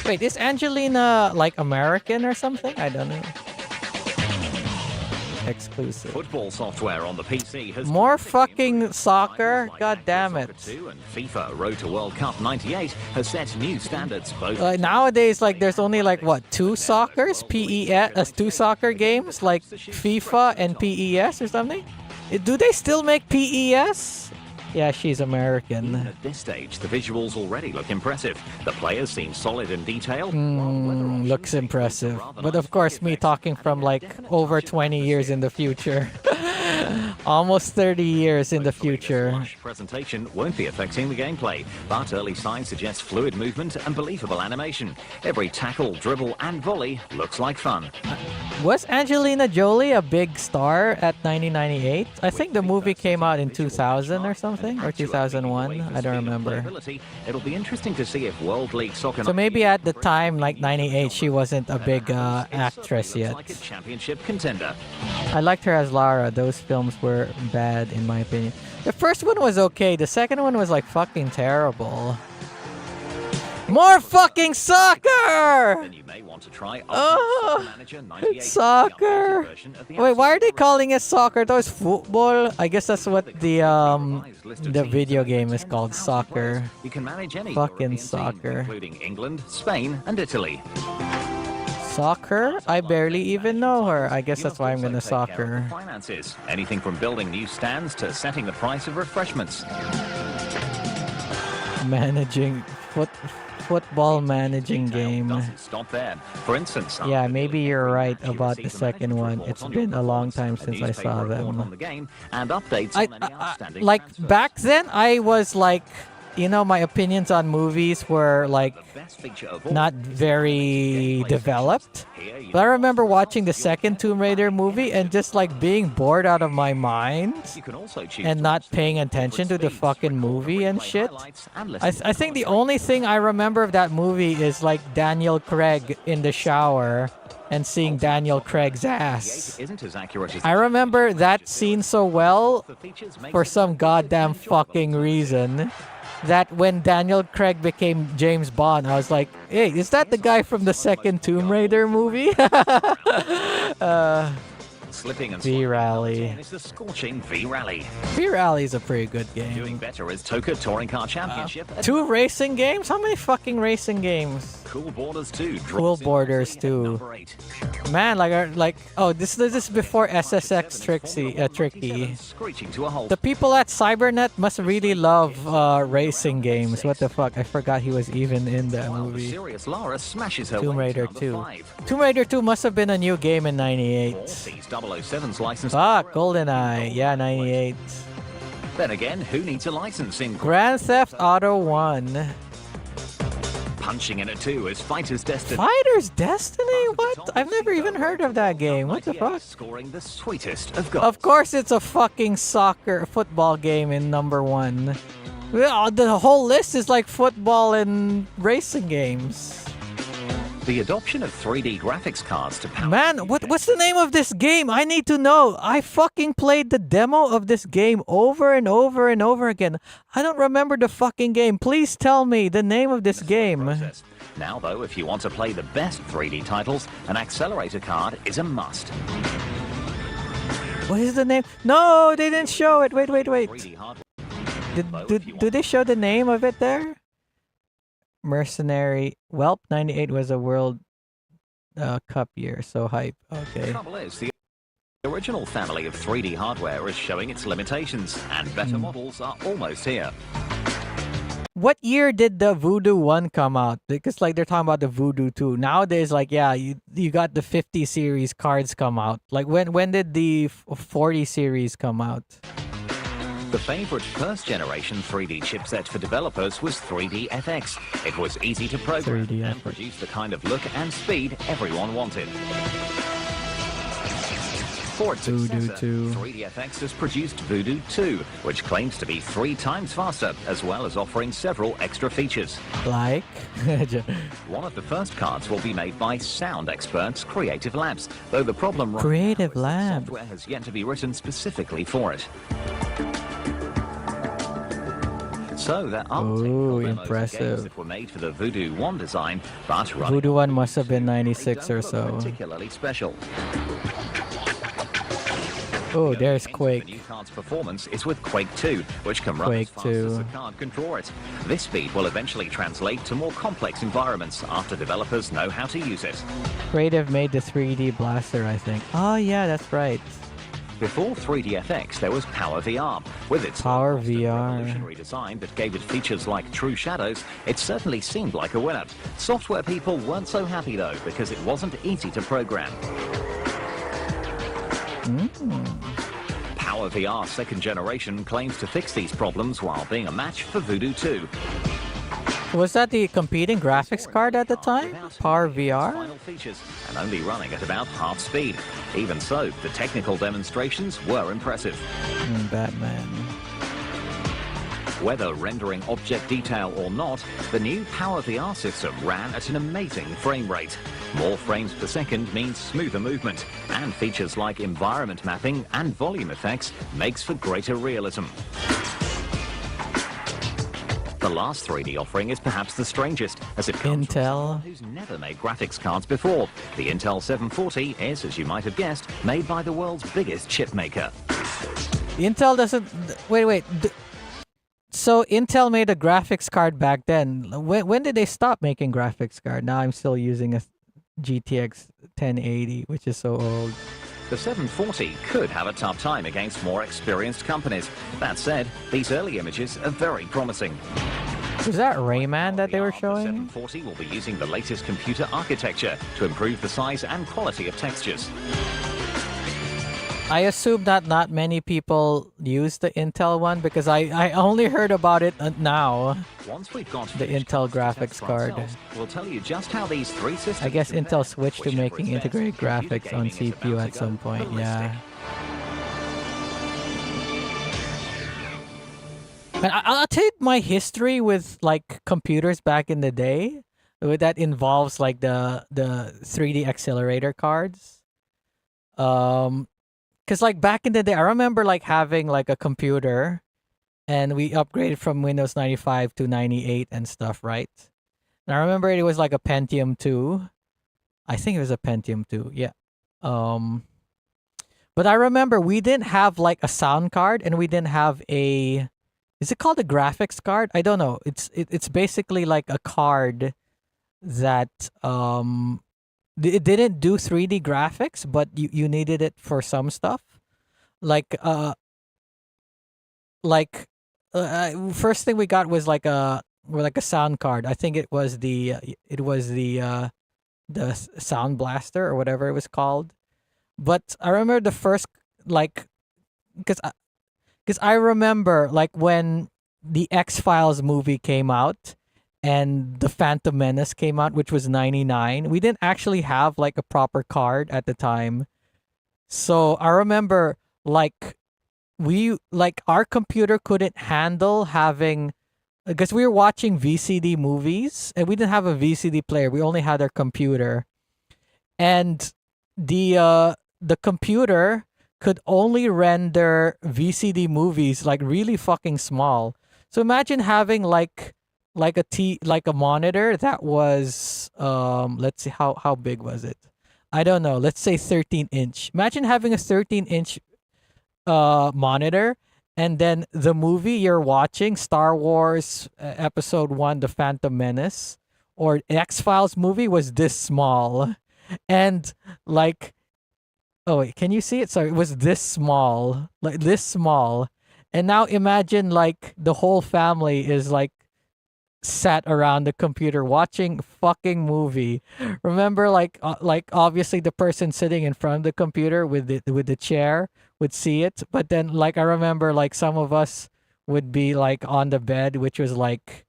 Wait, is Angelina like American or something? I don't know. Exclusive. Football software on the PC has more fucking soccer. God damn it. And FIFA Road to World Cup 98 has set new standards both. Nowadays, like there's only like what, two soccers, PES, two soccer games like FIFA and PES or something. Do they still make PES? Yeah, she's American. Even at this stage, the visuals already look impressive. The players seem solid in detail. Looks impressive. But of course, me talking from like over 20 years in the future. Almost 30 years in the future. Presentation won't be affecting the gameplay, but early signs suggest fluid movement and believable animation. Every tackle, dribble, and volley looks like fun. Was Angelina Jolie a big star at 1998? I think the movie came out in 2000 or something, or 2001. I don't remember. It'll be interesting to see if World League Soccer. So maybe at the time, like 98, she wasn't a big actress yet. Like a championship contender. I liked her as Lara. Those films were bad in my opinion. The first one was okay. The second one was like fucking terrible. More fucking soccer! Then you may want to try soccer. Wait, why are they calling it soccer? That was football. I guess that's what the video game is called, soccer. You can manage any fucking soccer, including England, Spain, and Italy. Soccer? I barely even know her. I guess that's why I'm gonna soccer. Finances. Anything from building new stands to setting the price of refreshments. Managing football managing game. Stop there. For instance, yeah, maybe you're right about the second one. It's been a long time since I saw them. Like back then, I was like, you know, my opinions on movies were like not very developed. But I remember watching the second Tomb Raider movie and just like being bored out of my mind and not paying attention to the fucking movie and shit. I think the only thing I remember of that movie is like Daniel Craig in the shower and seeing Daniel Craig's ass. Isn't as accurate as I remember that scene so well for some goddamn fucking reason that when Daniel Craig became James Bond, I was like, hey, is that the guy from the second Tomb Raider movie? slipping and V-Rally. It's the scorching V-Rally. V-Rally is a pretty good game. Doing better is Toka Touring Car Championship. 2 racing games? How many fucking racing games? Cool Borders 2. Cool Borders 2. Man, oh, this is before SSX Tricky. Screeching to a halt. The people at Cybernet must really love racing games. What the fuck? I forgot he was even in that While the movie. serious Lara smashes her Tomb way to Raider number 2. 5. Tomb Raider 2 must have been a new game in 98. Sees 007's license. Fuck, GoldenEye. Yeah, 98. Then again, who needs a license in Grand Theft Auto 1. punching in at 2 as Fighter's Destiny? Fighter's Destiny? What? I've never even heard of that game. What the fuck? Scoring the sweetest of goals. Of course it's a fucking football game in number 1. Well, the whole list is like football and racing games. The adoption of 3D graphics cards to power. Man, what's the name of this game? I need to know. I fucking played the demo of this game over and over and over again. I don't remember the fucking game. Please tell me the name of this game. Process. Now, though, if you want to play the best 3D titles, an accelerator card is a must. What is the name? No, they didn't show it. Wait. 3D hardware. Did they show the name of it there? Mercenary. Welp 98 was a World Cup year, so hype. Okay. Trouble is, the original family of 3D hardware is showing its limitations, and better models are almost here. What year did the Voodoo 1 come out? Because like they're talking about the Voodoo 2. Nowadays, like yeah, you got the 50 series cards come out. Like when did the 40 series come out? The favorite first-generation 3D chipset for developers was 3DFX. It was easy to program 3DFX. and produce the kind of look and speed everyone wanted. For its Voodoo successor, 2. 3DFX has produced Voodoo 2, which claims to be 3 times faster, as well as offering several extra features. Like? One of the first cards will be made by sound experts Creative Labs, though the problem Creative is the Labs. software has yet to be written specifically for it. So there are technical demos of impressive. games that were made for the Voodoo 1 design, but running Voodoo 1 must have been they 96 don't or look so. particularly special. Oh, there's The Quake. new card's performance is with Quake 2, which can run Quake as fast as 2. the card can draw it. This speed will eventually translate to more complex environments after developers know how to use it. Creative made the 3D blaster, I think. Oh yeah, that's right. Before 3DFX, there was Power VR. With its Power low-cost and VR. revolutionary design that gave it features like True Shadows, it certainly seemed like a winner. Software people weren't so happy though, because it wasn't easy to program. Power VR second generation claims to fix these problems while being a match for Voodoo 2. Was that the competing graphics card at the time? Power VR? Final features and only running at about half speed. Even so, the technical demonstrations were impressive. Batman. Whether rendering object detail or not, the new Power VR system ran at an amazing frame rate. More frames per second means smoother movement, and features like environment mapping and volume effects makes for greater realism. The last 3D offering is perhaps the strangest, as it comes from Intel. someone who's never made graphics cards before. The Intel 740 is, as you might have guessed, made by the world's biggest chip maker. Intel doesn't... Wait. So Intel made a graphics card back then. When did they stop making graphics card? Now I'm still using a GTX 1080, which is so old. The 740 could have a tough time against more experienced companies. That said, these early images are very promising. Was that Rayman that they were The showing? 740 will be using the latest computer architecture to improve the size and quality of textures. I assume that not many people use the Intel one because I only heard about it now. Once we've got The finished Intel cards to graphics test for card. ourselves, we'll tell you just how these three systems I guess compare, Intel switched to whichever making is best. integrated Computer graphics on gaming is CPU about at to some go point, ballistic. yeah. And I'll tell you my history with like computers back in the day. that involves like the 3D accelerator cards. Cause like back in the day, I remember like having like a computer, and we upgraded from Windows 95 to 98 and stuff, right? And I remember it was like a Pentium 2. I think it was a Pentium 2. Yeah. Um, but I remember we didn't have like a sound card, and we didn't have a. Is it called a graphics card? I don't know. It's basically like a card that it didn't do 3D graphics, but you needed it for some stuff. Like first thing we got was like a sound card. I think it was the Sound Blaster or whatever it was called. But I remember the first like because I remember like when the X-Files movie came out and the Phantom Menace came out, which was 99. We didn't actually have like a proper card at the time. So I remember like our computer couldn't handle having, because we were watching VCD movies and we didn't have a VCD player. We only had our computer. And the computer could only render VCD movies like really fucking small. So imagine having like a monitor that was let's see, how big was it? I don't know. Let's say 13-inch. Imagine having a 13-inch monitor, and then the movie you're watching, Star Wars Episode 1, The Phantom Menace, or X-Files movie, was this small. And like, oh wait, can you see it? Sorry, it was this small. Like this small. And now imagine like the whole family is like sat around the computer watching fucking movie. Remember like obviously the person sitting in front of the computer with the chair would see it, but then like I remember like some of us would be like on the bed, which was like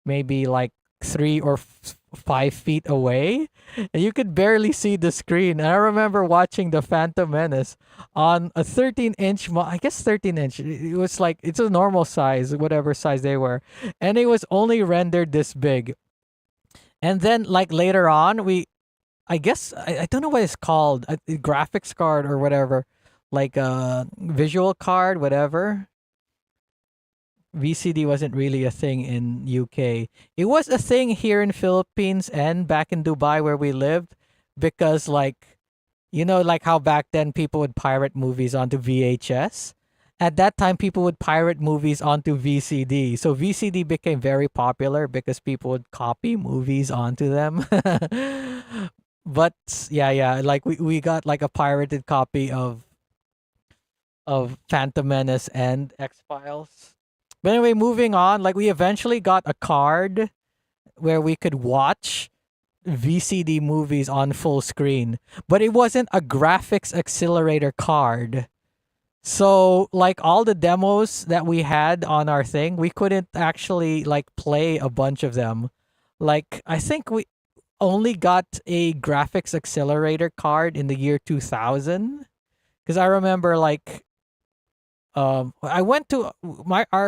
maybe like 3 or 5 feet away, and you could barely see the screen. And I remember watching the Phantom Menace on a 13-inch, I guess 13-inch. It was like, it's a normal size, whatever size they were, and it was only rendered this big. And then like later on, I guess I don't know what it's called, a graphics card or whatever, like a visual card, whatever. VCD wasn't really a thing in UK. It was a thing here in Philippines and back in Dubai where we lived, because like, you know, like how back then people would pirate movies onto VHS. At that time, people would pirate movies onto VCD. So VCD became very popular because people would copy movies onto them. But yeah, like we got like a pirated copy of Phantom Menace and X-Files. But anyway, moving on, like we eventually got a card where we could watch VCD movies on full screen, but it wasn't a graphics accelerator card. So like all the demos that we had on our thing, we couldn't actually like play a bunch of them. Like I think we only got a graphics accelerator card in the year 2000, because I remember like our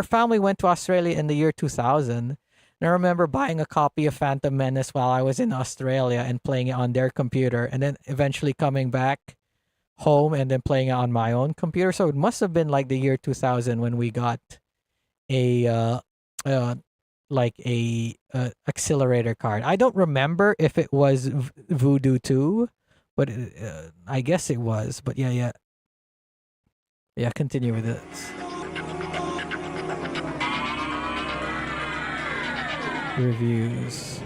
family went to Australia in the year 2000, and I remember buying a copy of Phantom Menace while I was in Australia and playing it on their computer, and then eventually coming back home and then playing it on my own computer. So it must have been like the year 2000 when we got a accelerator card. I don't remember if it was Voodoo 2, but I guess it was. But yeah, continue with it. Reviews.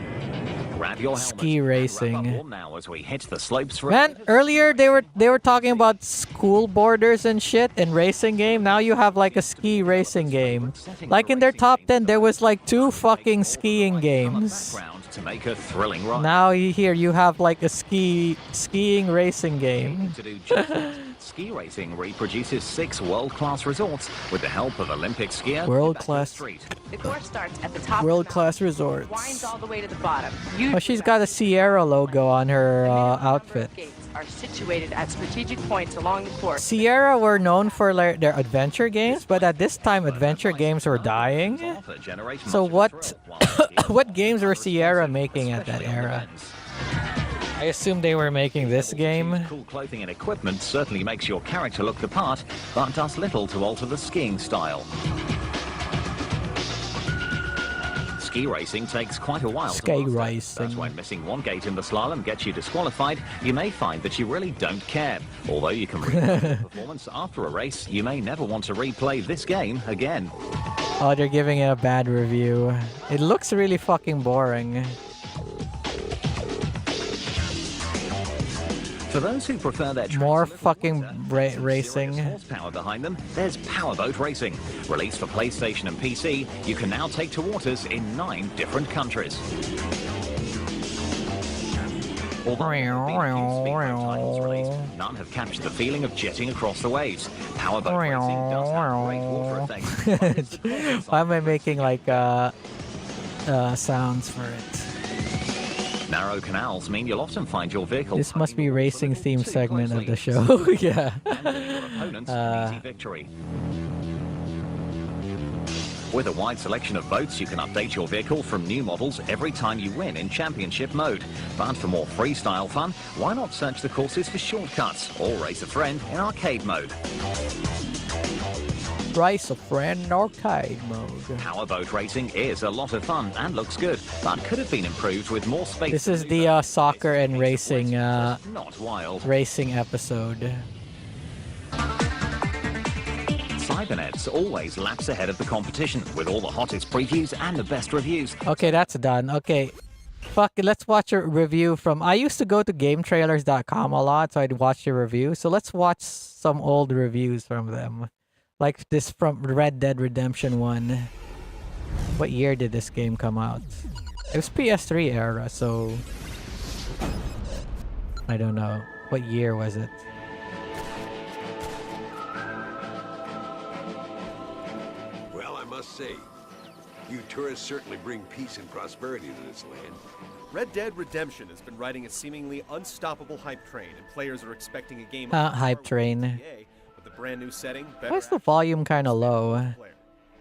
Grab your Ski helmet. racing. Wrap up warm now as we hit the slopes for Man, earlier they were talking about school borders and shit and racing game. Now you have like a ski racing game. Like in their top 10, there was like 2 fucking skiing games. to make a thrilling ride. Now you have like a skiing racing game. To do just that, ski racing reproduces 6 world-class resorts with the help of Olympic skier World-class. Street. The course starts at the top. World-class resorts. Winds all the way to the bottom. Oh, she's got a Sierra logo on her outfit. are situated at strategic points along the course. Sierra were known for their adventure games, but at this time adventure games were dying. So what what games were Sierra making at that era? I assume they were making this game. Cool clothing and equipment certainly makes your character look the part, but does little to alter the skiing style. Ski racing takes quite a while Ski to master. racing. That's when missing one gate in the slalom gets you disqualified. You may find that you really don't care. Although you can replay the performance after a race, you may never want to replay this game again. Oh, they're giving it a bad review. It looks really fucking boring. For those who prefer their tracks More a little fucking wider, racing. serious horsepower behind them, there's Powerboat Racing. Released for PlayStation and PC, you can now take to waters in 9 different countries. Although there have been a few speedboat titles released, none have captured the feeling of jetting across the waves. Powerboat Racing does have great water effects. Why am I making like sounds for it? Narrow canals mean you'll often find your vehicle. This must be tugging racing a little theme too segment of closely, the show. Yeah. handing your opponents an easy victory. With a wide selection of boats, you can update your vehicle from new models every time you win in championship mode. But for more freestyle fun, why not search the courses for shortcuts or race a friend in arcade mode? Race a friend arcade mode. Powerboat racing is a lot of fun and looks good, but could have been improved with more space. This to is the maneuver. soccer It's a and case of racing waiting, not wild. racing episode. Cybernet's always laps ahead of the competition with all the hottest previews and the best reviews. Okay, that's done. Okay. Fuck it, let's watch a review from... I used to go to GameTrailers.com a lot, so I'd watch the review. So let's watch some old reviews from them. Like this from Red Dead Redemption 1. What year did this game come out? It was PS3 era, so... I don't know. What year was it? Well, I must say, you tourists certainly bring peace and prosperity to this land. Red Dead Redemption has been riding a seemingly unstoppable hype train, and players are expecting a game Hype train. with a brand new setting. Why is the volume kind of low?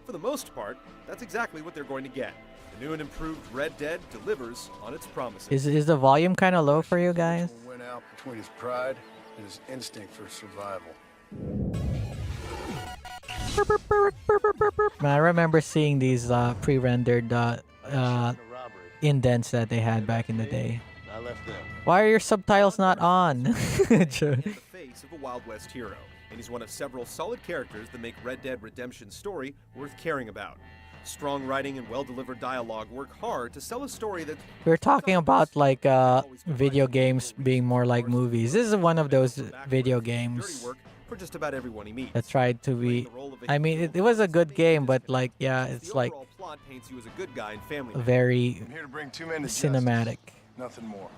For the most part, that's exactly what they're going to get. The new and improved Red Dead delivers on its promises. Is the volume kind of low for you guys? Went out between his pride and his instinct for survival. I remember seeing these pre-rendered indents that they had back in the day. I left them. Why are your subtitles not on? And the face of a Wild West hero, and he's one of several solid characters that make Red Dead Redemption's story worth caring about. Strong writing and well-delivered dialogue work hard to sell a story that... We're talking about like video games being more like movies. This is one of those video games dirty work for just about everyone he meets. that tried to be... I mean, it was a good game, but like, yeah, it's The like overall plot paints you as a good guy and family man. very I'm here to bring 2 men to justice. cinematic. Nothing more.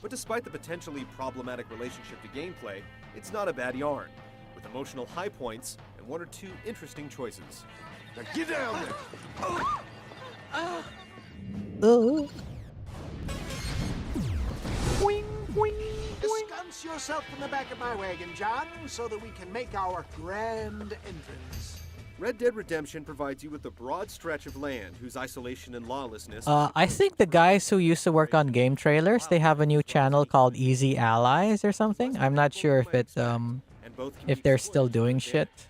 But despite the potentially problematic relationship to gameplay, it's not a bad yarn, with emotional high points and 1 or 2 interesting choices. Now get down there! Ensconce yourself in the back of my wagon, John, so that we can make our grand entrance. Red Dead Redemption provides you with a broad stretch of land whose isolation and lawlessness... I think the guys who used to work on game trailers, they have a new channel called Easy Allies or something. I'm not sure if it and both can if be they're exploited still to doing their shit. advantage.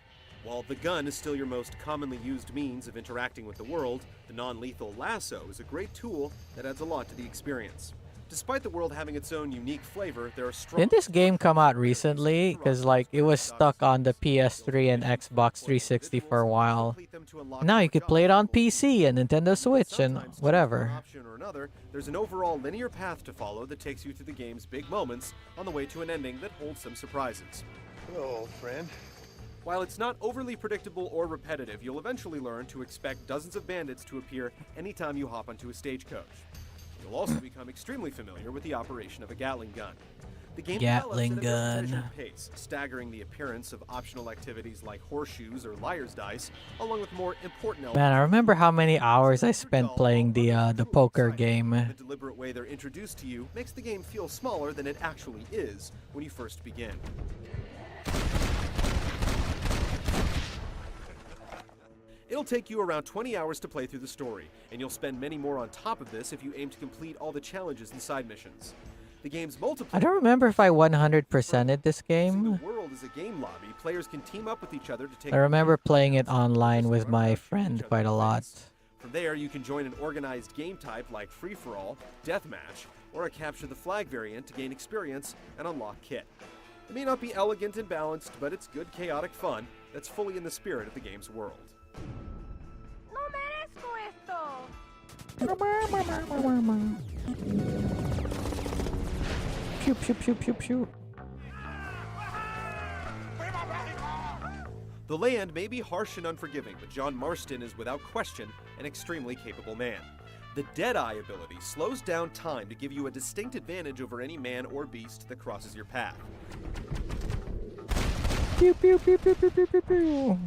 While the gun is still your most commonly used means of interacting with the world, the non-lethal lasso is a great tool that adds a lot to the experience. Despite the world having its own unique flavor, there are strong... Didn't this game come out recently? Because like it was stuck on the PS3 and Xbox 360 for a while. Now you could play it on PC and Nintendo Switch and Sometimes, whatever. for one option or another, there's an overall linear path to follow that takes you to the game's big moments on the way to an ending that holds some surprises. Hello, old friend. While it's not overly predictable or repetitive, you'll eventually learn to expect dozens of bandits to appear anytime you hop onto a stagecoach. You'll also become extremely familiar with the operation of a Gatling gun. The game Gatling develops at a very gun. measured pace, staggering the appearance of optional activities like horseshoes or liar's dice, along with more important elements. Man, I remember how many hours I spent playing the poker game. The deliberate way they're introduced to you makes the game feel smaller than it actually is when you first begin. It'll take you around 20 hours to play through the story, and you'll spend many more on top of this if you aim to complete all the challenges and side missions. The game's multiplayer. I don't remember if I 100%ed this game. The world is a game lobby. Players can team up with each other to take. I remember playing it online with my friend quite a lot. From there, you can join an organized game type like free-for-all, deathmatch, or a capture the flag variant to gain experience and unlock kit. It may not be elegant and balanced, but it's good chaotic fun that's fully in the spirit of the game's world. No merezco esto. Pew pew pew pew pew. The land may be harsh and unforgiving, but John Marston is without question an extremely capable man. The Deadeye ability slows down time to give you a distinct advantage over any man or beast that crosses your path. Pew pew pew pew pew pew pew pew.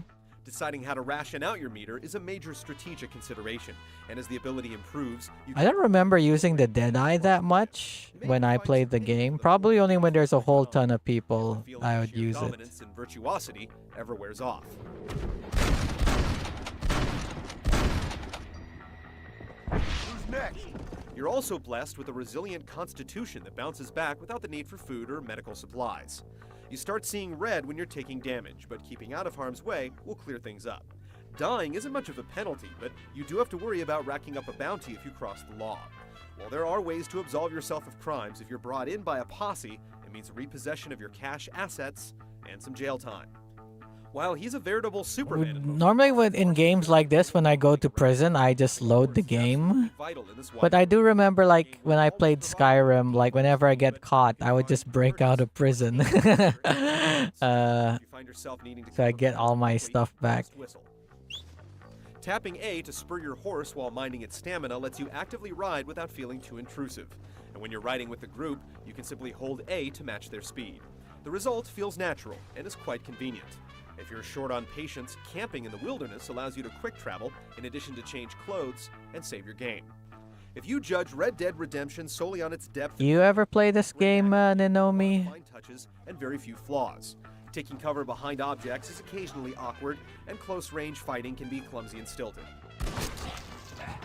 Deciding how to ration out your meter is a major strategic consideration, and as the ability improves, you I don't remember using the Deadeye that much when I played the game. Probably only when there's a whole ton of people I would use it. Dominance and virtuosity ever wears off. Who's next? You're also blessed with a resilient constitution that bounces back without the need for food or medical supplies. You start seeing red when you're taking damage, but keeping out of harm's way will clear things up. Dying isn't much of a penalty, but you do have to worry about racking up a bounty if you cross the law. While there are ways to absolve yourself of crimes, if you're brought in by a posse, it means repossession of your cash assets and some jail time. While he's a veritable Superman, Normally in games like this, when I go to prison, I just load the game. But I do remember, like, when I played Skyrim, like, whenever I get caught, I would just break out of prison. So I get all my stuff back. Tapping A to spur your horse while minding its stamina lets you actively ride without feeling too intrusive. And when you're riding with the group, you can simply hold A to match their speed. The result feels natural and is quite convenient. If you're short on patience, camping in the wilderness allows you to quick travel in addition to change clothes and save your game. If you judge Red Dead Redemption solely on its depth, You ever play this game, Ninomi? fine touches and very few flaws. Taking cover behind objects is occasionally awkward, and close-range fighting can be clumsy and stilted.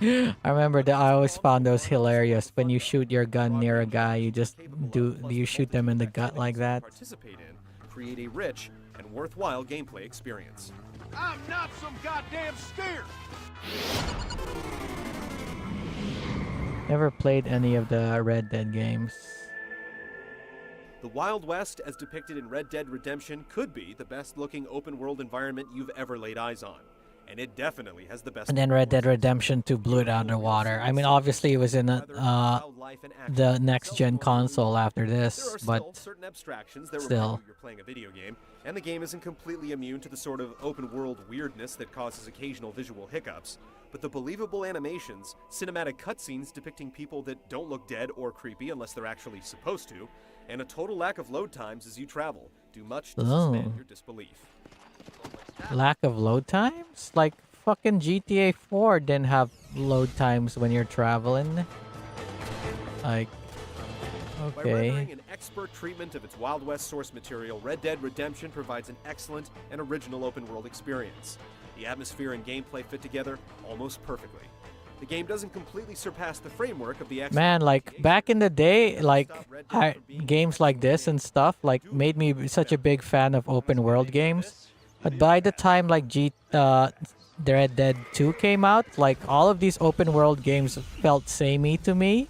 I remember that I always found those hilarious. When you shoot your gun near a guy, you just you shoot them in the gut like that. Participate in, create a rich and worthwhile gameplay experience. I'm not some goddamn scared. Never played any of the Red Dead games. The Wild West, as depicted in Red Dead Redemption, could be the best-looking open-world environment you've ever laid eyes on. And it definitely has the best. And then Red Dead Redemption 2 blew it out of the water. I mean, obviously it was in the next-gen console after this, but certain abstractions that still. remind you you're playing a video game, and the game isn't completely immune to the sort of open-world weirdness that causes occasional visual hiccups. But the believable animations, cinematic cutscenes depicting people that don't look dead or creepy unless they're actually supposed to, and a total lack of load times as you travel do much to suspend your disbelief. Lack of load times? Like fucking GTA 4 didn't have load times when you're traveling. Like, By okay. rendering an expert treatment of its Wild West source material, Red Dead Redemption provides an excellent and original open-world experience. The atmosphere and gameplay fit together almost perfectly. The game doesn't completely surpass the framework of the Man, like back in the day, like games like this and stuff, like made me such a big fan of open world games. But by the time like the Red Dead 2 came out, like all of these open world games felt samey to me.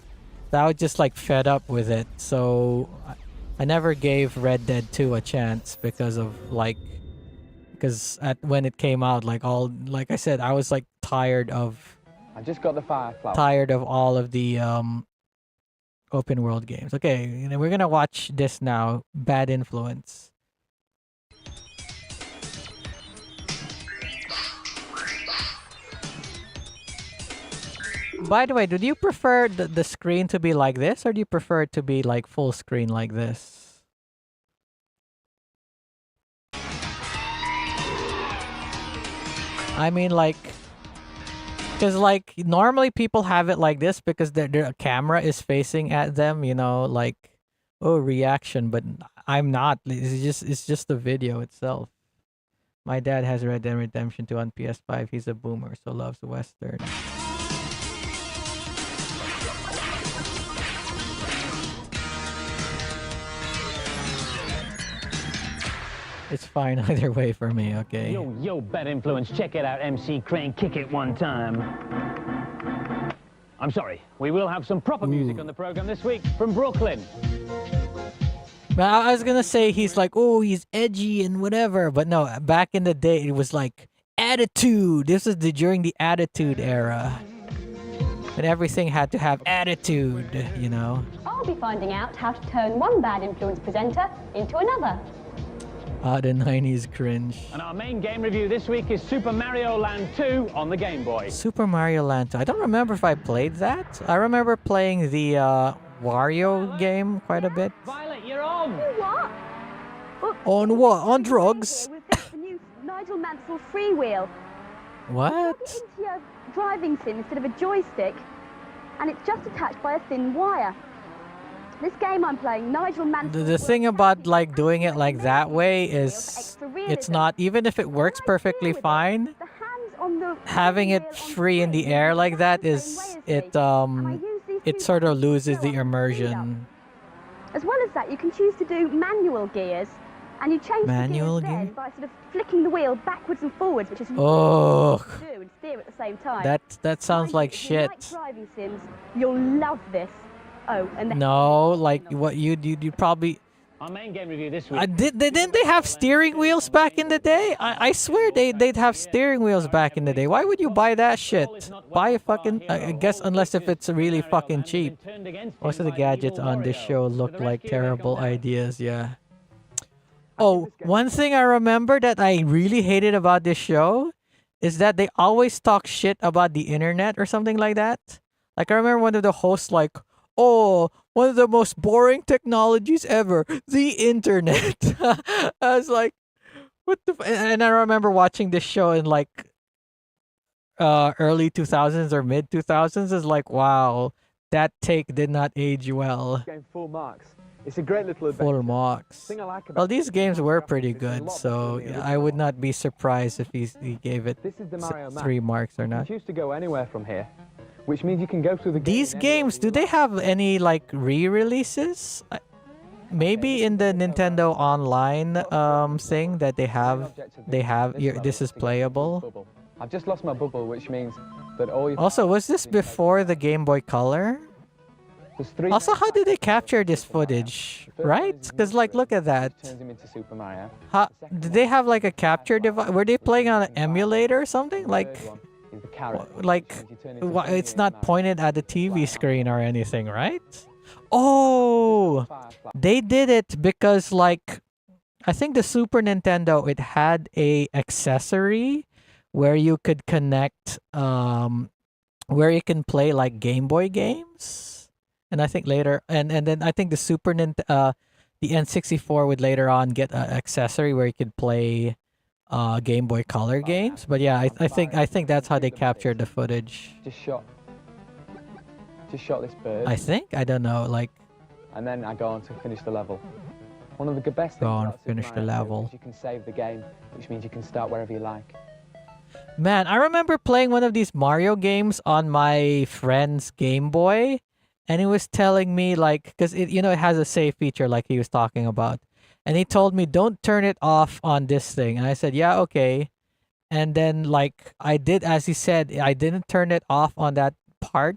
So I was just like fed up with it. So I never gave Red Dead 2 a chance because when it came out, like I said, I was like tired of all of the open world games. Okay, we're gonna watch this now. Bad Influence. By the way, do you prefer the screen to be like this, or do you prefer it to be like full screen like this? I mean, like, because like normally people have it like this because their camera is facing at them, you know, like, oh, reaction. But I'm not. It's just the video itself. My dad has Red Dead Redemption 2 on PS5. He's a boomer, so loves Western. It's fine either way for me, okay? Yo, bad influence. Check it out, MC Crane. Kick it one time. I'm sorry. We will have some proper music on the program this week from Brooklyn. I was gonna say he's like, oh, he's edgy and whatever, but no. Back in the day, it was like attitude. This is during the attitude era, when everything had to have attitude, you know. I'll be finding out how to turn one bad influence presenter into another. The 90s cringe. And our main game review this week is Super Mario Land 2 on the Game Boy. Super Mario Land 2. I don't remember if I played that. I remember playing the Wario game quite a bit. Violet, you're on! What? On what? On drugs? We've got the new Nigel Mansell freewheel. What? Plug it into your driving sim instead of a joystick, and it's just attached by a thin wire. This game I'm playing, Nigel Mansell... The thing about like doing it like that way is it's not, even if it works perfectly fine, having it free in the air like that is, it sort of loses the immersion. As well as that, you can choose to do manual gears, and you change manual the gears then by sort of flicking the wheel backwards and forwards, which is oh, to do and steer at the same time. that sounds like shit. If you like driving sims, you'll love this. Oh, and no, like what you probably. Our main game review this week. Didn't they have steering wheels back in the day? I swear they'd have steering wheels back in the day. Why would you buy that shit? Buy a fucking, I guess unless if it's really fucking cheap. Most of the gadgets on this show look like terrible ideas, yeah. Oh, one thing I remember that I really hated about this show is that they always talk shit about the internet or something like that. Like I remember one of the hosts like, oh, one of the most boring technologies ever, the internet. I was like, what the and I remember watching this show in like early 2000s or mid 2000s. Is like, wow, that take did not age well. Full marks. It's a great little adventure. Full marks. Well, these games were pretty good, so I would not be surprised if he gave it 3 marks or not. You choose to go anywhere from here, which means you can go through the game. These games, do they have any like re-releases? Maybe in the Nintendo Online thing that they have this is playable. I've just lost my bubble, which means that all you. Also, was this before the Game Boy Color? Also, how did they capture this footage? Right? Because like, look at that. How, did they have like a capture device? Were they playing on an emulator or something? Like, it's not pointed at the TV screen or anything, right? Oh, they did it because like, I think the Super Nintendo, it had a accessory where you could connect, where you can play like Game Boy games. And I think later, and then I think the the N64 would later on get an accessory where you could play Game Boy Color games. But yeah, I think that's how they captured the footage. Just shot this bird. I think, I don't know, like. And then I go on to finish the level. One of the best things about finish the level. Is you can save the game, which means you can start wherever you like. Man, I remember playing one of these Mario games on my friend's Game Boy. And he was telling me, like, because it has a save feature like he was talking about. And he told me, don't turn it off on this thing. And I said, yeah, okay. And then, like, I did, as he said, I didn't turn it off on that part.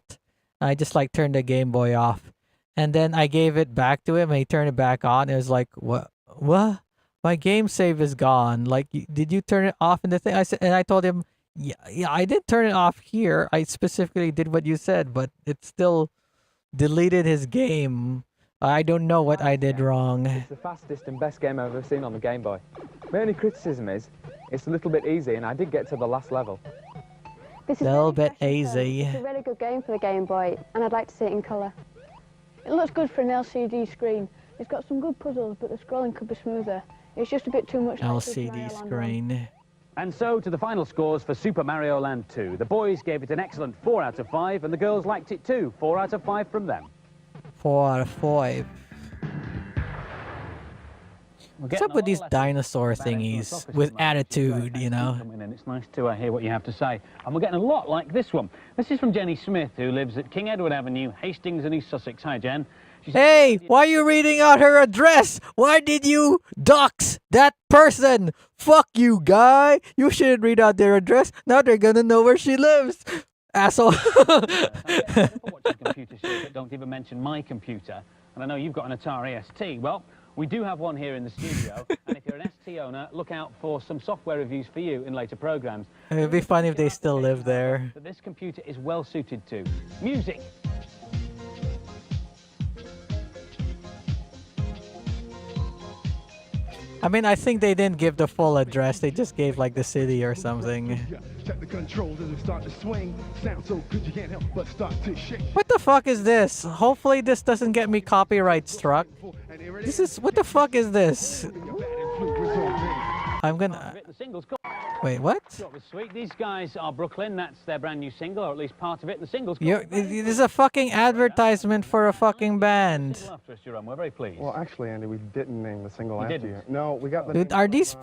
I just, like, turned the Game Boy off. And then I gave it back to him and he turned it back on. It was like, what? My game save is gone. Like, did you turn it off in the thing? I said, and I told him, yeah, I did turn it off here. I specifically did what you said, but it's still deleted his game. I don't know what I did wrong. It's the fastest and best game I've ever seen on the Game Boy. My only criticism is it's a little bit easy, and I did get to the last level. This is a little bit easy. It's a really good game for the Game Boy, and I'd like to see it in colour. It looks good for an LCD screen. It's got some good puzzles, but the scrolling could be smoother. It's just a bit too much. LCD screen. And so to the final scores for Super Mario Land 2. The boys gave it an excellent 4 out of 5, and the girls liked it too. 4 out of 5 from them. 4 out of 5. What's up with these dinosaur thingies with attitude, you know? And it's nice to hear what you have to say. And we're getting a lot like this one. This is from Jenny Smith, who lives at King Edward Avenue, Hastings in East Sussex. Hi, Jen. Hey, why are you reading out her address? Why did you dox that person? Fuck you, guy. You shouldn't read out their address. Now they're gonna know where she lives. Asshole. Don't even mention my computer. And I know you've got an Atari ST. Well, we do have one here in the studio. And if you're an ST owner, look out for some software reviews for you in later programs. It'd be funny if they still live there. That this computer is well suited to music. I mean, I think they didn't give the full address. They just gave like the city or something. What the fuck is this? Hopefully this doesn't get me copyright struck. This is... What the fuck is this? I'm gonna... Wait, what? Sweet. These guys are Brooklyn. That's their brand new single, or at least part of it. The single's This is a fucking advertisement for a fucking band. We're very pleased. Well, actually, Andy, we didn't name the single after you. No, we got the... Dude, are these...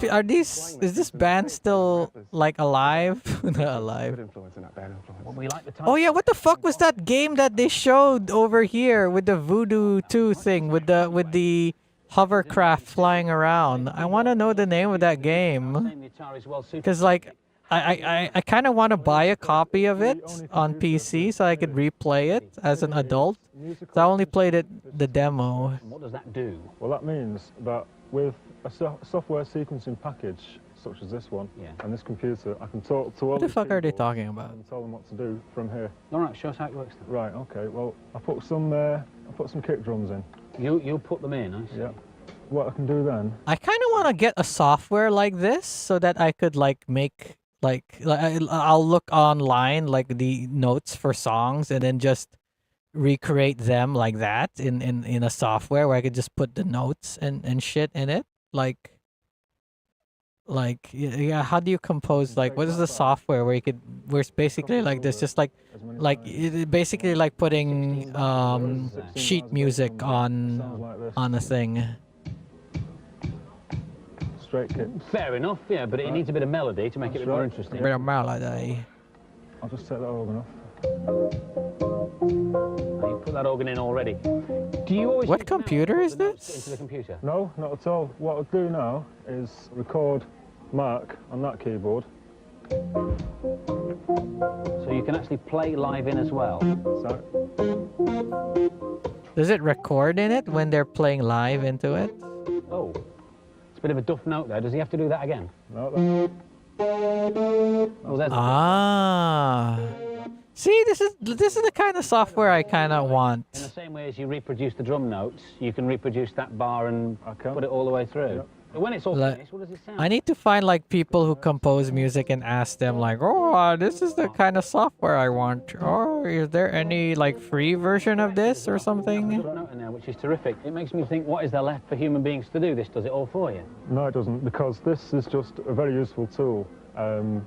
Is this band still, like, alive? Not alive. Oh yeah, what the fuck was that game that they showed over here with the Voodoo 2 thing, with the hovercraft flying around? I want to know the name of that game. Because, like, I kind of want to buy a copy of it on PC so I could replay it as an adult. So I only played the demo. What does that do? Well, that means that with a software sequencing package such as this one and this computer, I can talk to all What the fuck are they talking about? and tell them what to do from here. All right, show us how it works then. Right. Okay. Well, I put some kick drums in. You put them in, I see. Yeah. What I can do then? I kind of want to get a software like this so that I could like make I'll look online like the notes for songs and then just recreate them like that in a software where I could just put the notes and shit in it. Like yeah, how do you compose, like, what is the software where it's basically like this, just basically like putting sheet music on a thing. Straight kick. Fair enough, yeah, but it needs a bit of melody to make it a bit more interesting. A bit of melody. I'll just take that organ off. You put that organ in already. Do you always... What computer is this? Into the computer? No, not at all. What I'll do now is record Mark on that keyboard. So you can actually play live in as well? So. Does it record in it when they're playing live into it? Oh. It's a bit of a duff note there. Does he have to do that again? No. Oh, there's See, this is the kind of software I kind of want. In the same way as you reproduce the drum notes, you can reproduce that bar and put it all the way through. Yep. But when it's all finished, what does it sound? I need to find like people who compose music and ask them like, oh, this is the kind of software I want. Oh, is there any like free version of this or something? Note in there, which is terrific. It makes me think, what is there left for human beings to do? This does it all for you? No, it doesn't, because this is just a very useful tool.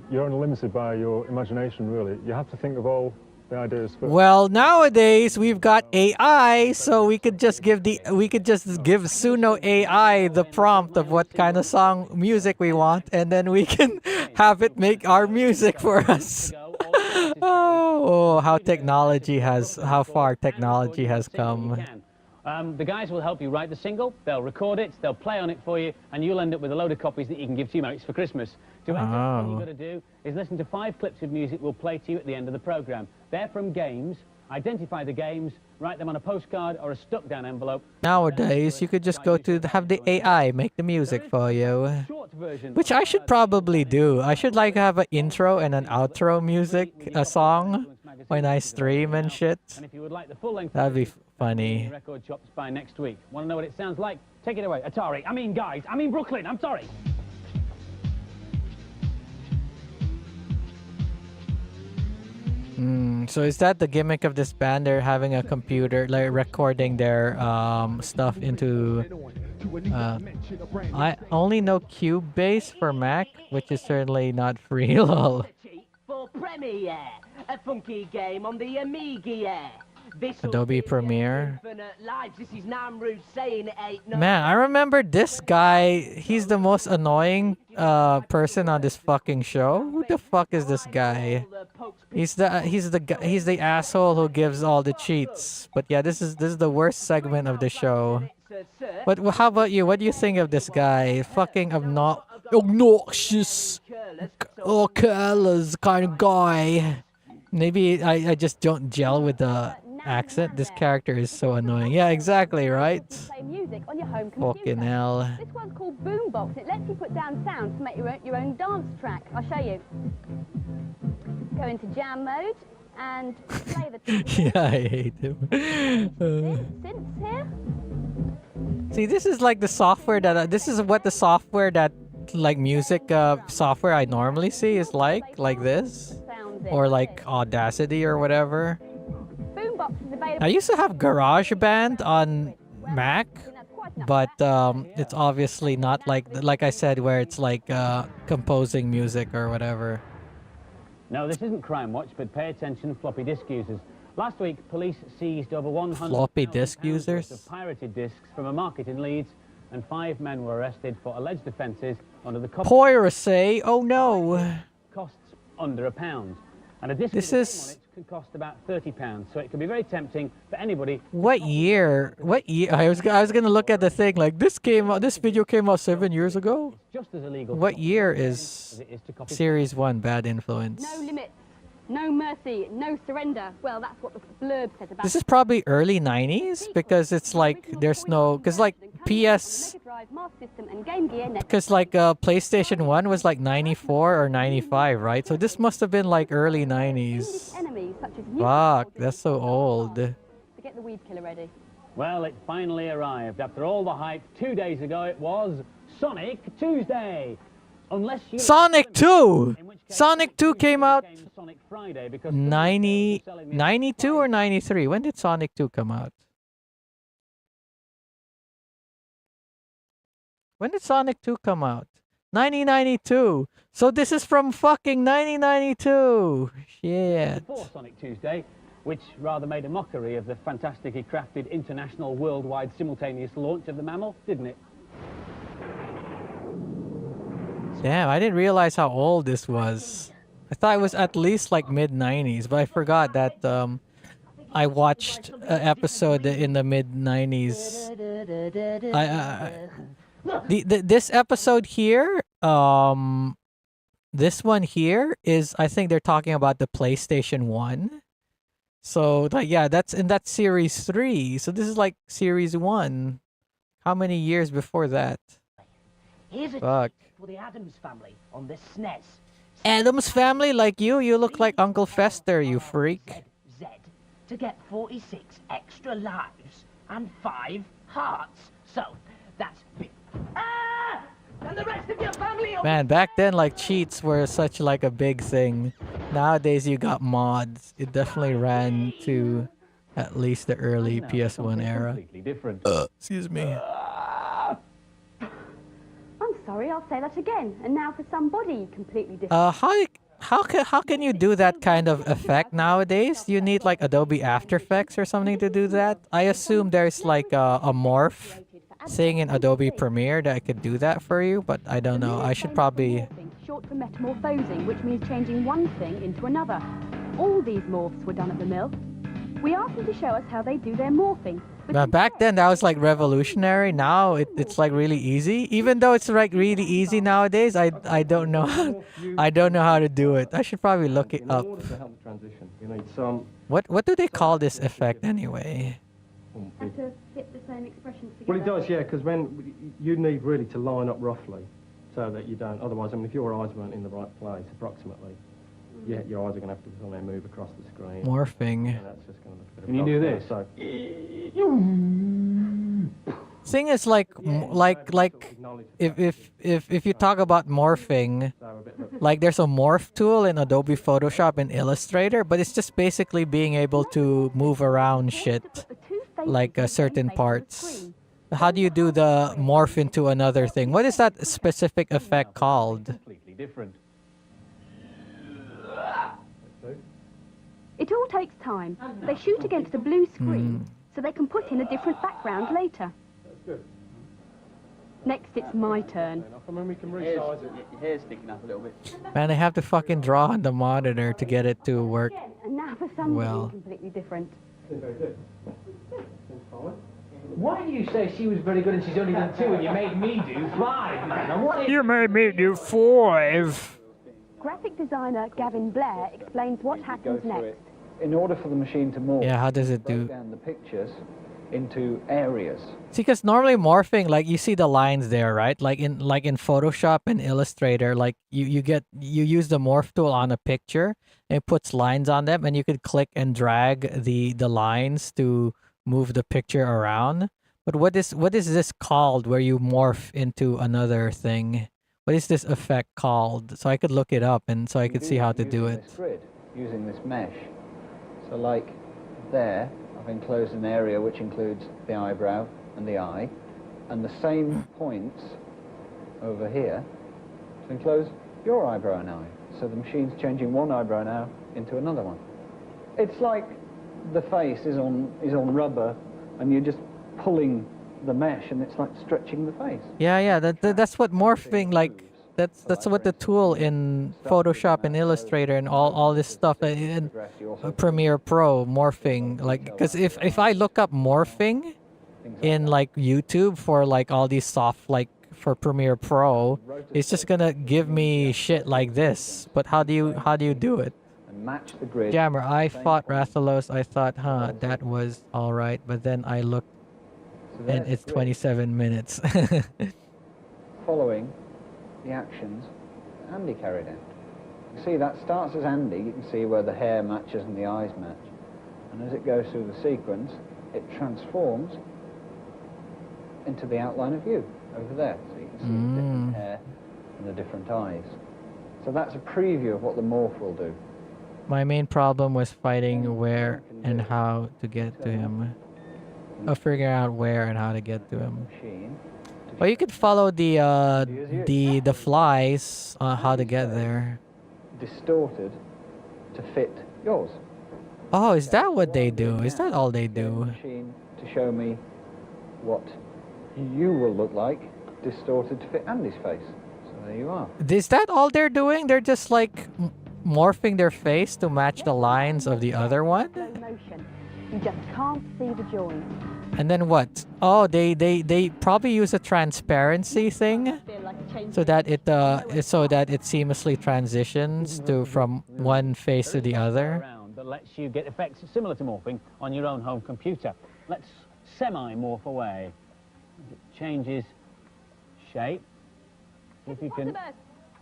You're only limited by your imagination, really. You have to think of all the ideas first. Well, nowadays we've got AI, so we could just give Suno AI the prompt of what kind of music we want, and then we can have it make our music for us. Oh, how far technology has come. The guys will help you write the single, they'll record it, they'll play on it for you, and you'll end up with a load of copies that you can give to your mates for Christmas. To enter, all you've got to do is listen to 5 clips of music we'll play to you at the end of the programme. They're from games. Identify the games, write them on a postcard or a stuck-down envelope. Nowadays, you could just go to have the AI make the music for you. Which I should probably do. I should like have an intro and an outro music, a song, when I stream and shit. And if you would like the full-length that'd be funny. record shops by next week. Want to know what it sounds like? Take it away. Atari. I mean, guys. I mean, Brooklyn. I'm sorry. So is that the gimmick of this band? They're having a computer, like recording their stuff into I only know Cubase for Mac, which is certainly not free. Lol. For Premiere, a funky game on the Amiga. Adobe Premiere. This is Namru saying it ain't no. Man, I remember this guy. He's the most annoying person on this fucking show. Who the fuck is this guy? He's the asshole who gives all the cheats. But yeah, this is the worst segment of the show. But how about you? What do you think of this guy? Fucking obnoxious, careless kind of guy. Maybe I just don't gel with the accent. This character is so annoying. Yeah, exactly, right? Fucking hell. This one's called Boombox. It lets you put down sounds to make your own dance track. I'll show you. Go into jam mode and play the Yeah, I hate him. synths here. See, this is like the software that this is what the software that like music software I normally see is like this, or like Audacity or whatever. I used to have GarageBand on Mac, but it's obviously not like I said, where it's like composing music or whatever. No, this isn't Crime Watch, but pay attention, floppy disk users. Last week, police seized over 100 floppy disk users of pirated discs from a market in Leeds, and 5 men were arrested for alleged offences under the piracy. Oh no! Costs under £1, and a disc this is could cost about £30, so it can be very tempting for anybody. What year? What year? I was gonna look at the thing like this video came out 7 years ago. Just as illegal. What year is Series 1 Bad Influence? No limits, no mercy, no surrender. Well, that's what the blurb says about. This is probably early 90s because it's like there's no like PS. Because like PlayStation 1 was like 94 or 95, right? So this must have been like early 90s. Fuck, that's so old. To get the weed killer ready. Well, it finally arrived. After all the hype, 2 days ago it was Sonic Tuesday. Unless you Sonic 2! Sonic 2 came out 92 or 93. When did Sonic 2 come out? When did Sonic 2 come out? 1992. So this is from fucking 1992. Shit. Before Sonic Tuesday, which rather made a mockery of the fantastically crafted international worldwide simultaneous launch of the mammal, didn't it? Damn, I didn't realize how old this was. I thought it was at least like mid-90s, but I forgot that I watched an episode in the mid-90s. This episode here, this one here is, I think they're talking about the PlayStation 1. So, like, yeah, that's Series 3. So this is like Series 1. How many years before that? Here's a Fuck. for the Addams family on the SNES. Addams family like you? You look like Uncle Fester, you freak. Z to get 46 extra lives and 5 hearts. So, that's big. Ah! And the rest of your family. Man, back then, like, cheats were such like a big thing. Nowadays, you got mods. It definitely ran to at least the early PS1 era. Excuse me. I'm sorry, I'll say that again. And now for somebody completely different. How can you do that kind of effect nowadays? You need like Adobe After Effects or something to do that? I assume there's like a morph thing in Adobe Premiere that I could do that for you, but I don't know. I should probably... Short for metamorphosing, which means changing one thing into another. All these morphs were done at the mill. We asked them to show us how they do their morphing. But back then, that was like revolutionary. Now it's like really easy. Even though it's like really easy nowadays, I don't know I don't know how to do it. I should probably look it up. What do they call this effect anyway? Have to fit the same expressions together. Well, it does, yeah, because when you need really to line up roughly, so that you don't. Otherwise, I mean, if your eyes weren't in the right place, approximately, yeah, your eyes are going to have to somewhere move across the screen. Morphing. And that's just going to look a bit Can you do this? So. Thing is like if you talk about morphing, like there's a morph tool in Adobe Photoshop and Illustrator, but it's just basically being able to move around shit, like certain parts. How do you do the morph into another thing? What is that specific effect called? Completely different. It all takes time. They shoot against a blue screen, so they can put in a different background later. That's good. Next, it's my turn. I mean, we can resize it. Your hair's sticking up a little bit. Man, I have to fucking draw on the monitor to get it to work. And now for something Well. completely different. Very good. Fine. Why do you say she was very good and she's only done 2 and you made me do 5, man? What is... You made me do 5. Graphic designer Gavin Blair explains what happens next. In order for the machine to morph, Yeah, how does it break do? down the pictures into areas. See, because normally morphing, like you see the lines there, right? Like in Photoshop and Illustrator, like you use the morph tool on a picture, and it puts lines on them, and you could click and drag the lines to move the picture around. But what is this called where you morph into another thing? What is this effect called? So I could look it up and so I could see how to do it. This grid, using this mesh. So like there, I've enclosed an area which includes the eyebrow and the eye, and the same points over here to enclose your eyebrow and eye. So the machine's changing one eyebrow now into another one. It's like the face is on rubber, and you're just pulling the mesh, and it's like stretching the face. Yeah, that's what morphing, like that's what the tool in Photoshop and Illustrator and all this stuff in Premiere Pro, morphing, like, because if I look up morphing in like YouTube for like all these soft, like for Premiere Pro, it's just gonna give me shit like this. But how do you do it? Match the grid. Jammer, I fought Rathalos. I thought, that was all right, but then I looked, and it's 27 minutes. Following the actions Andy carried out. You see, that starts as Andy. You can see where the hair matches and the eyes match. And as it goes through the sequence, it transforms into the outline of you over there. So you can see the different hair and the different eyes. So that's a preview of what the morph will do. My main problem was fighting where and how to get to him. Figuring out where and how to get to him. But you could follow the flies on how to get there. Distorted to fit yours. Oh, is that what they do? Is that all they do? Machine to show me what you will look like, distorted to fit Andy's face. So there you are. Is that all they're doing? They're just like morphing their face to match the lines of the other one? You just can't see the join. And then what? Oh, they probably use a transparency thing so that it seamlessly transitions from one face to the other. That lets you get effects similar to morphing on your own home computer. Let's semi-morph away. It changes shape. If you can.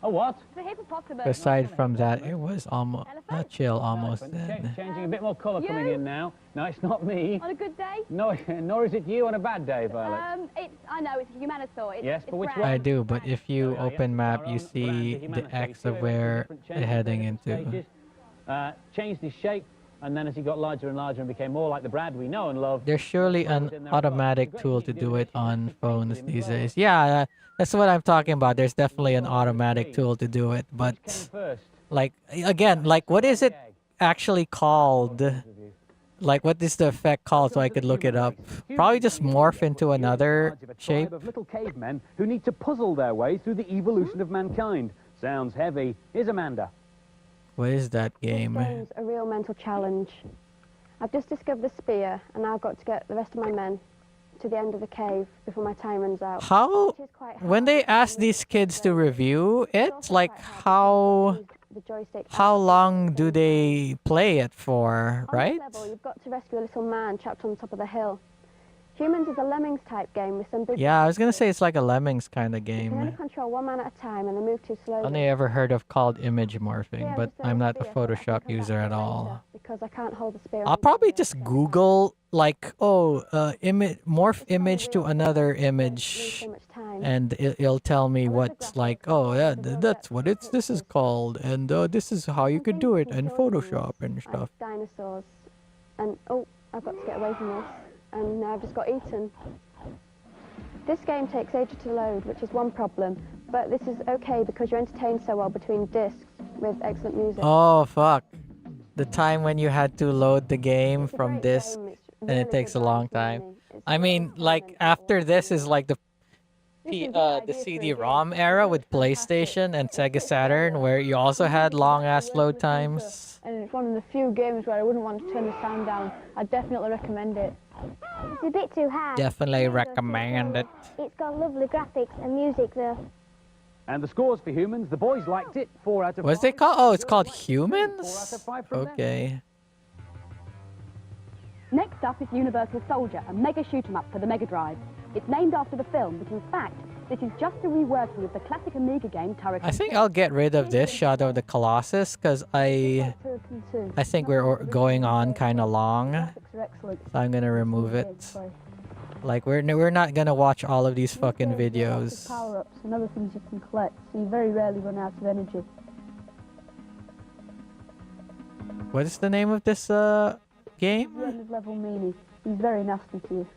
Oh, what? The hippopotamus. Aside from that, it was almost chill almost then. Changing a bit more colour coming in now. No, it's not me. On a good day? No, nor is it you on a bad day, Violet. I know, it's Humanosaur. Yes, but which brown. one? I do, but if you open map, you see the X of where it's heading into. Changed his shape, and then as he got larger and larger and became more like the Brad we know and love. There's surely an automatic tool to do it on phones these days. Yeah, that's what I'm talking about. There's definitely an automatic tool to do it, but like again, like what is it actually called? Like what is the effect called so I could look it up? Probably just morph into another shape. Of little cavemen who need to puzzle their way through the evolution of mankind. Sounds heavy. Here's Amanda. What is that game? This game's a real mental challenge. I've just discovered the spear, and now I've got to get the rest of my men to the end of the cave before my time runs out. How, when they ask these kids to review it, like how long do they play it for, right? On this level, you've got to rescue a little man trapped on the top of the hill. Humans is a Lemmings type game with some big... Yeah, I was gonna say it's like a Lemmings kind of You can only game. control one man at a time and they move too slowly. Only ever heard of called image morphing, but I'm not a Photoshop user at all. Because I can't hold the spear. I'll probably just Google like, morph image to another image, and it'll tell me what's like, that's what this is called, and this is how you could do it in Photoshop and stuff. Dinosaurs. And, I've got to get away from this. And now I've just got eaten. This game takes ages to load, which is one problem, but this is okay because you're entertained so well between discs with excellent music. Oh, fuck. The time when you had to load the game from disc, and it takes a long time. I mean, like, after this is like the CD-ROM era with PlayStation and Sega Saturn, where you also had long-ass load times. And it's one of the few games where I wouldn't want to turn the sound down. I'd definitely recommend it. It's a bit too hard. Definitely recommend it. It's got lovely graphics and music though. And the scores for humans, the boys liked it, 4 out of 5. What's it called? Oh, it's called Humans? 4 out of 5 from them. Okay. Next up is Universal Soldier, a mega shoot-'em-up for the Mega Drive. It's named after the film, but in fact, this is just a reworking of the classic Amiga game Turrican. I think I'll get rid of this Shadow of the Colossus because I think we're going on kind of long. So I'm gonna remove it. Like we're not gonna watch all of these fucking videos. Power-ups and other things you can collect, so you very rarely run out of energy. What is the name of this game? Level meanie. He's very nasty to you.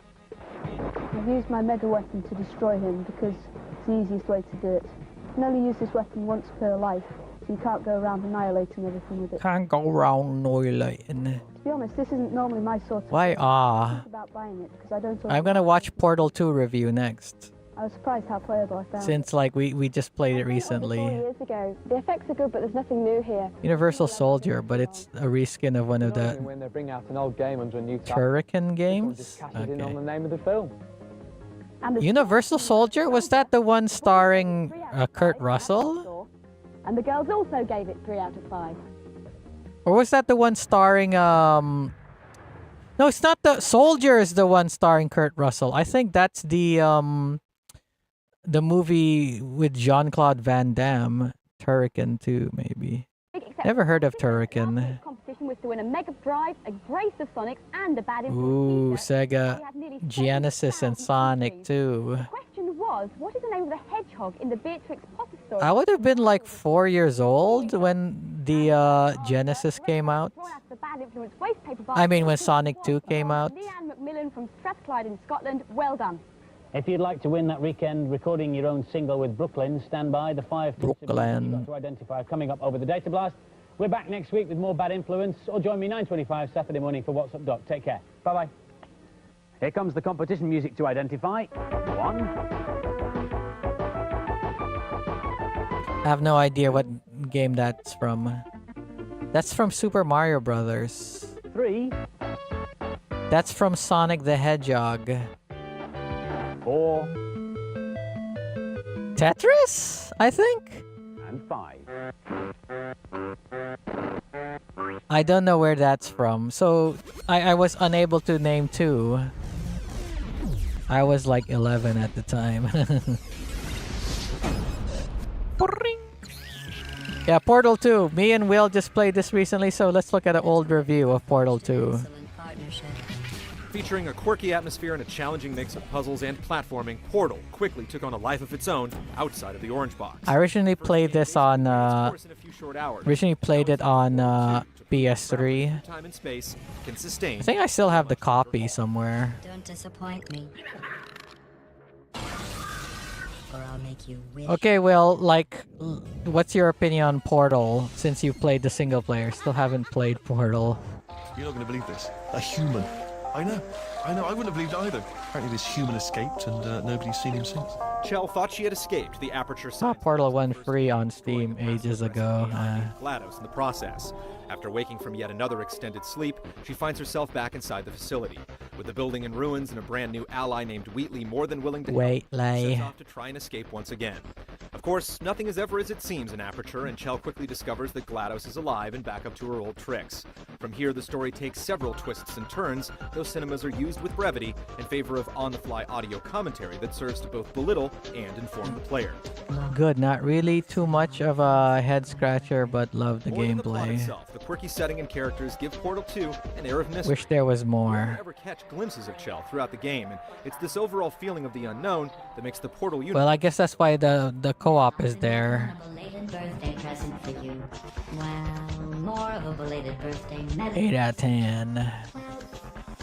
I've used my mega weapon to destroy him because it's the easiest way to do it. You can only use this weapon once per life, so you can't go around annihilating everything with it. Can't go around annihilating. To be honest, this isn't normally my sort of Why think about buying it because I don't. I'm gonna watch Portal 2 review next. I was surprised how playable I found. Since like we just played it recently. 4 years ago. The effects are good, but there's nothing new here. Universal Soldier, but it's a reskin of one of the When they bring out an old game under a new Turrican games. in on the name of the film. Universal Soldier, was that the one starring Kurt Russell? And the girls also gave it 3 out of 5. Or was that the one starring No, it's not. The Soldier is the one starring Kurt Russell. I think that's the movie with Jean-Claude Van Damme, Turrican 2 maybe. Never heard of Turrican. Competition was to win a Mega Drive, a brace of Sonics, and a bad influence. Ooh, Sega Genesis and Sonic 2. The question was, what is the name of the hedgehog in the Beatrix Potter story? I would have been like 4 years old when the Genesis came out. I mean, when Sonic 2 came out. Leanne Macmillan from Strathclyde in Scotland, well done. If you'd like to win that weekend recording your own single with Brooklyn, stand by. The 5 tips you've got to identify are coming up over the Data Blast. We're back next week with more Bad Influence, or join me 9:25 Saturday morning for What's Up Doc. Take care. Bye-bye. Here comes the competition music to identify. 1. I have no idea what game that's from. That's from Super Mario Brothers. 3. That's from Sonic the Hedgehog. 4. Tetris, I think? And 5. I don't know where that's from, so I was unable to name 2. I was like 11 at the time. Yeah, Portal 2. Me and Will just played this recently, so let's look at an old review of Portal 2. Featuring a quirky atmosphere and a challenging mix of puzzles and platforming, Portal quickly took on a life of its own outside of the orange box. I originally played this on PS3. Time and space can sustain. I think I still have the copy somewhere. Don't disappoint me. Or I'll make you wish. Okay, well, like, what's your opinion on Portal since you played the single player? Still haven't played Portal. You're not going to believe this. A human. I know, I wouldn't have believed either. Apparently this human escaped and nobody's seen him since. Chell thought she had escaped the Aperture Science. Portal went free on Steam ages ago. GLaDOS in the process. After waking from yet another extended sleep, she finds herself back inside the facility. With the building in ruins and a brand new ally named Wheatley more than willing to help, she sets off to try and escape once again. Of course, nothing is ever as it seems in Aperture, and Chell quickly discovers that GLaDOS is alive and back up to her old tricks. From here, the story takes several twists and turns, though cinemas are used with brevity in favor of on-the-fly audio commentary that serves to both belittle and inform the player. Good, not really too much of a head-scratcher, but love the gameplay. The quirky setting and characters give Portal 2 an air of mystery. Wish there was more. You don't ever catch glimpses of Chell throughout the game, and it's this overall feeling of the unknown that makes the Portal universe. Well, I guess that's why the co-op is there. A belated birthday present for you. Well, more of a belated birthday medal. 8 out of 10.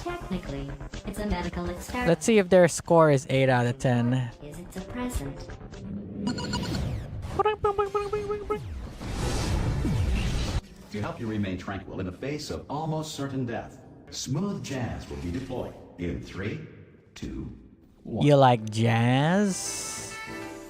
Technically, it's a medical experiment. Let's see if their score is 8 out of 10. Is it a present? To help you remain tranquil in the face of almost certain death, smooth jazz will be deployed in 3, 2, 1. You like jazz?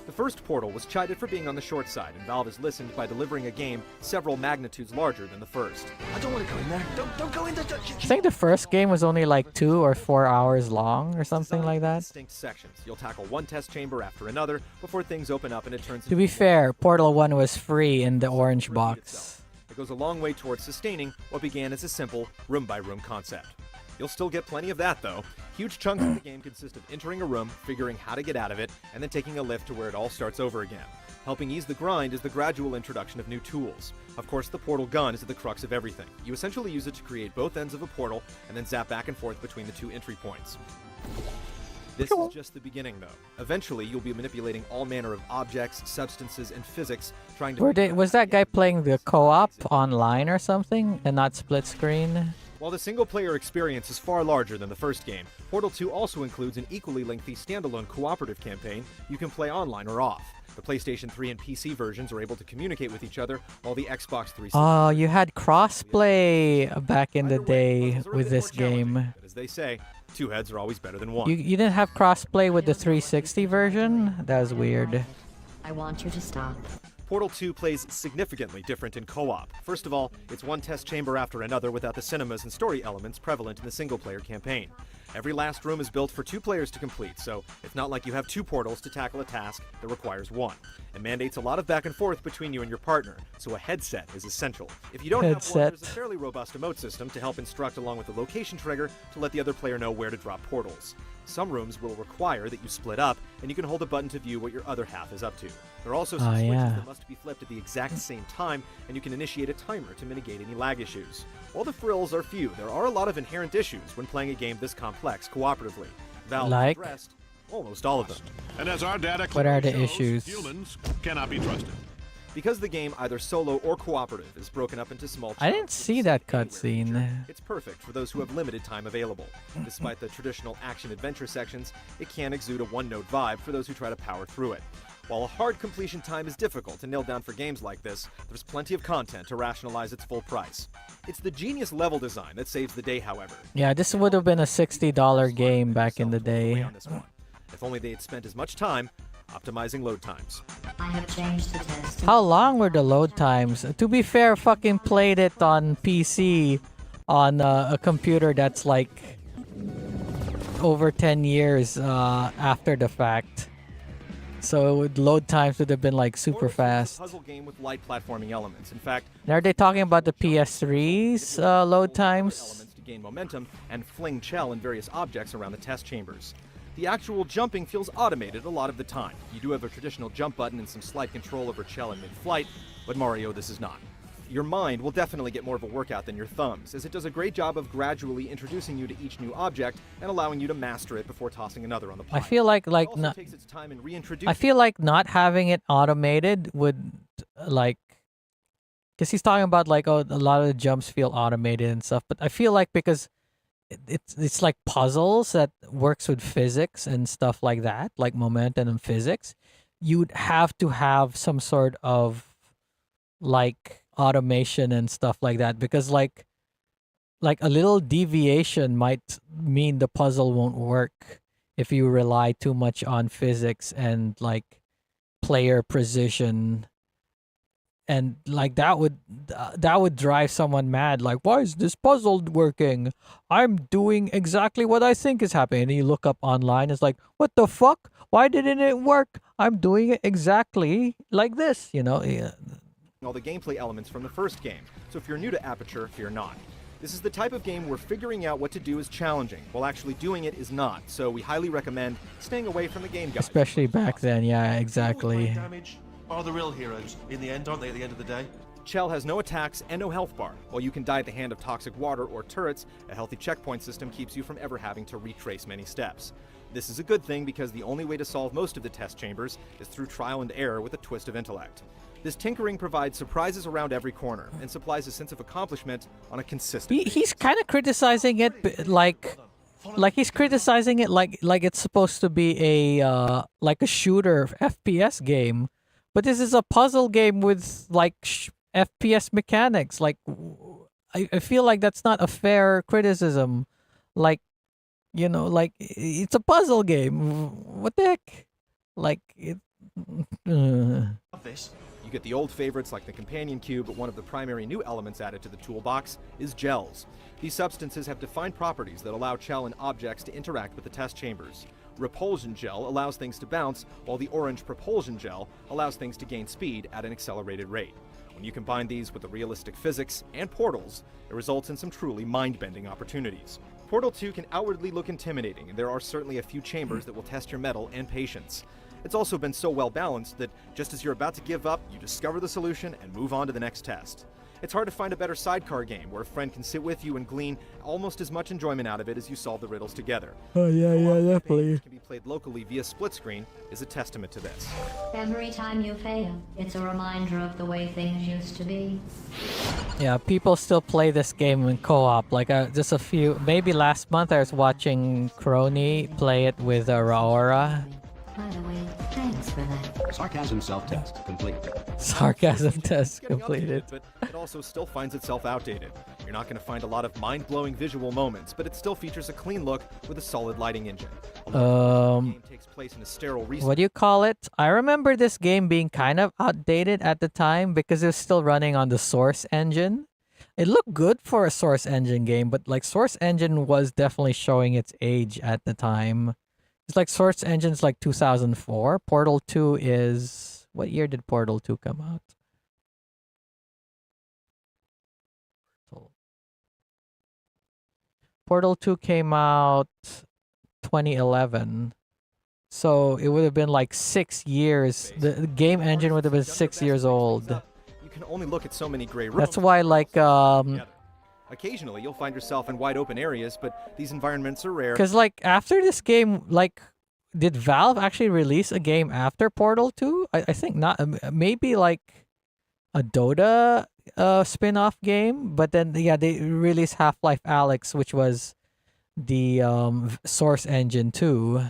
The first Portal was chided for being on the short side, and Valve has listened by delivering a game several magnitudes larger than the first. I don't want to go in there. Don't go in there. I think the first game was only like 2 or 4 hours long or something like that. Distinct sections. You'll tackle one test chamber after another before things open up and it turns To be fair, Portal 1 was free in the orange box. It goes a long way towards sustaining what began as a simple room-by-room concept. You'll still get plenty of that, though. Huge chunks of the game consist of entering a room, figuring how to get out of it, and then taking a lift to where it all starts over again. Helping ease the grind is the gradual introduction of new tools. Of course, the portal gun is at the crux of everything. You essentially use it to create both ends of a portal, and then zap back and forth between the 2 entry points. This is just the beginning, though. Eventually, you'll be manipulating all manner of objects, substances, and physics, trying to... Was that guy playing the co-op online or something, and not split screen? While the single-player experience is far larger than the first game, Portal 2 also includes an equally lengthy standalone cooperative campaign you can play online or off. The PlayStation 3 and PC versions are able to communicate with each other, while the Xbox 360... Oh, you had crossplay back in the day with this game. But as they say, 2 heads are always better than 1. You didn't have crossplay with the 360 version? That was weird. I want you to stop. Portal 2 plays significantly different in co-op. First of all, it's one test chamber after another without the cinemas and story elements prevalent in the single-player campaign. Every last room is built for 2 players to complete, so it's not like you have 2 portals to tackle a task that requires 1. It mandates a lot of back and forth between you and your partner, so a headset is essential. If you don't have one, there's a fairly robust emote system to help instruct along with the location trigger to let the other player know where to drop portals. Some rooms will require that you split up, and you can hold a button to view what your other half is up to. There are also some switches that must be flipped at the exact same time, and you can initiate a timer to mitigate any lag issues. While the frills are few, there are a lot of inherent issues when playing a game this complex cooperatively. Valve has addressed almost all of them. And as our data What are the shows, issues? Humans cannot be trusted. Because the game, either solo or cooperative, is broken up into small chunks. I didn't see that cutscene. It's perfect for those who have limited time available. Despite the traditional action-adventure sections, it can exude a one-note vibe for those who try to power through it. While a hard completion time is difficult to nail down for games like this, there's plenty of content to rationalize its full price. It's the genius level design that saves the day, however. Yeah, this would have been a $60 game back in the day. If only they had spent as much time optimizing load times. I have changed the test. How long were the load times? To be fair, fucking played it on PC on a computer that's like over 10 years after the fact. So load times would have been like super fast. Puzzle game with light platforming elements. In fact, Are they talking about the PS3's load times? Elements to gain momentum and fling Chell and various objects around the test chambers. The actual jumping feels automated a lot of the time. You do have a traditional jump button and some slight control over Chell in mid-flight, but Mario, this is not. Your mind will definitely get more of a workout than your thumbs, as it does a great job of gradually introducing you to each new object and allowing you to master it before tossing another on the pile. I feel like not. I feel like not having it automated would because he's talking about like, oh, a lot of the jumps feel automated and stuff. But I feel like because it's like puzzles that works with physics and stuff like that, like momentum and physics, you'd have to have some sort of like automation and stuff like that, because like a little deviation might mean the puzzle won't work if you rely too much on physics and like player precision. And like that would drive someone mad. Like, why is this puzzle working? I'm doing exactly what I think is happening. And you look up online, it's like, what the fuck? Why didn't it work? I'm doing it exactly like this, you know? Yeah. All the gameplay elements from the first game. So if you're new to Aperture, fear not. This is the type of game where figuring out what to do is challenging, while actually doing it is not. So we highly recommend staying away from the game guide. Especially back then, yeah, exactly. Are the real heroes in the end, aren't they, at the end of the day? Chell has no attacks and no health bar. While you can die at the hand of toxic water or turrets, a healthy checkpoint system keeps you from ever having to retrace many steps. This is a good thing because the only way to solve most of the test chambers is through trial and error with a twist of intellect. This tinkering provides surprises around every corner and supplies a sense of accomplishment on a consistent basis. He's kind of criticizing it like he's criticizing it like it's supposed to be a like a shooter FPS game, but this is a puzzle game with like FPS mechanics. Like I feel like that's not a fair criticism. Like, you know, like it's a puzzle game. What the heck? Like it. You get the old favorites like the companion cube, but one of the primary new elements added to the toolbox is gels. These substances have defined properties that allow Chell and objects to interact with the test chambers. Repulsion gel allows things to bounce, while the orange propulsion gel allows things to gain speed at an accelerated rate. When you combine these with the realistic physics and portals, it results in some truly mind-bending opportunities. Portal 2 can outwardly look intimidating, and there are certainly a few chambers that will test your mettle and patience. It's also been so well balanced that just as you're about to give up, you discover the solution and move on to the next test. It's hard to find a better sidecar game where a friend can sit with you and glean almost as much enjoyment out of it as you solve the riddles together. Oh yeah, definitely. Which can be played locally via split screen is a testament to this. Every time you fail, it's a reminder of the way things used to be. Yeah, people still play this game in co-op. Like just a few, maybe last month I was watching Crony play it with Raora. By the way, thanks for that. Sarcasm self-test completed. Sarcasm test completed. But it also still finds itself outdated. You're not going to find a lot of mind-blowing visual moments, but it still features a clean look with a solid lighting engine. The game takes place in a sterile what do you call it? I remember this game being kind of outdated at the time because it was still running on the Source engine. It looked good for a Source engine game, but like Source engine was definitely showing its age at the time. It's like Source engine's like 2004. Portal 2 is... What year did Portal 2 come out? Portal 2 came out 2011. So it would have been like 6 years. The game engine would have been 6 years old. You can only look at so many gray rooms. That's why like occasionally you'll find yourself in wide open areas, but these environments are rare. Because like after this game, like did Valve actually release a game after Portal 2? I think not. Maybe like a Dota spin-off game, but then yeah, they released Half-Life Alyx, which was the Source engine too.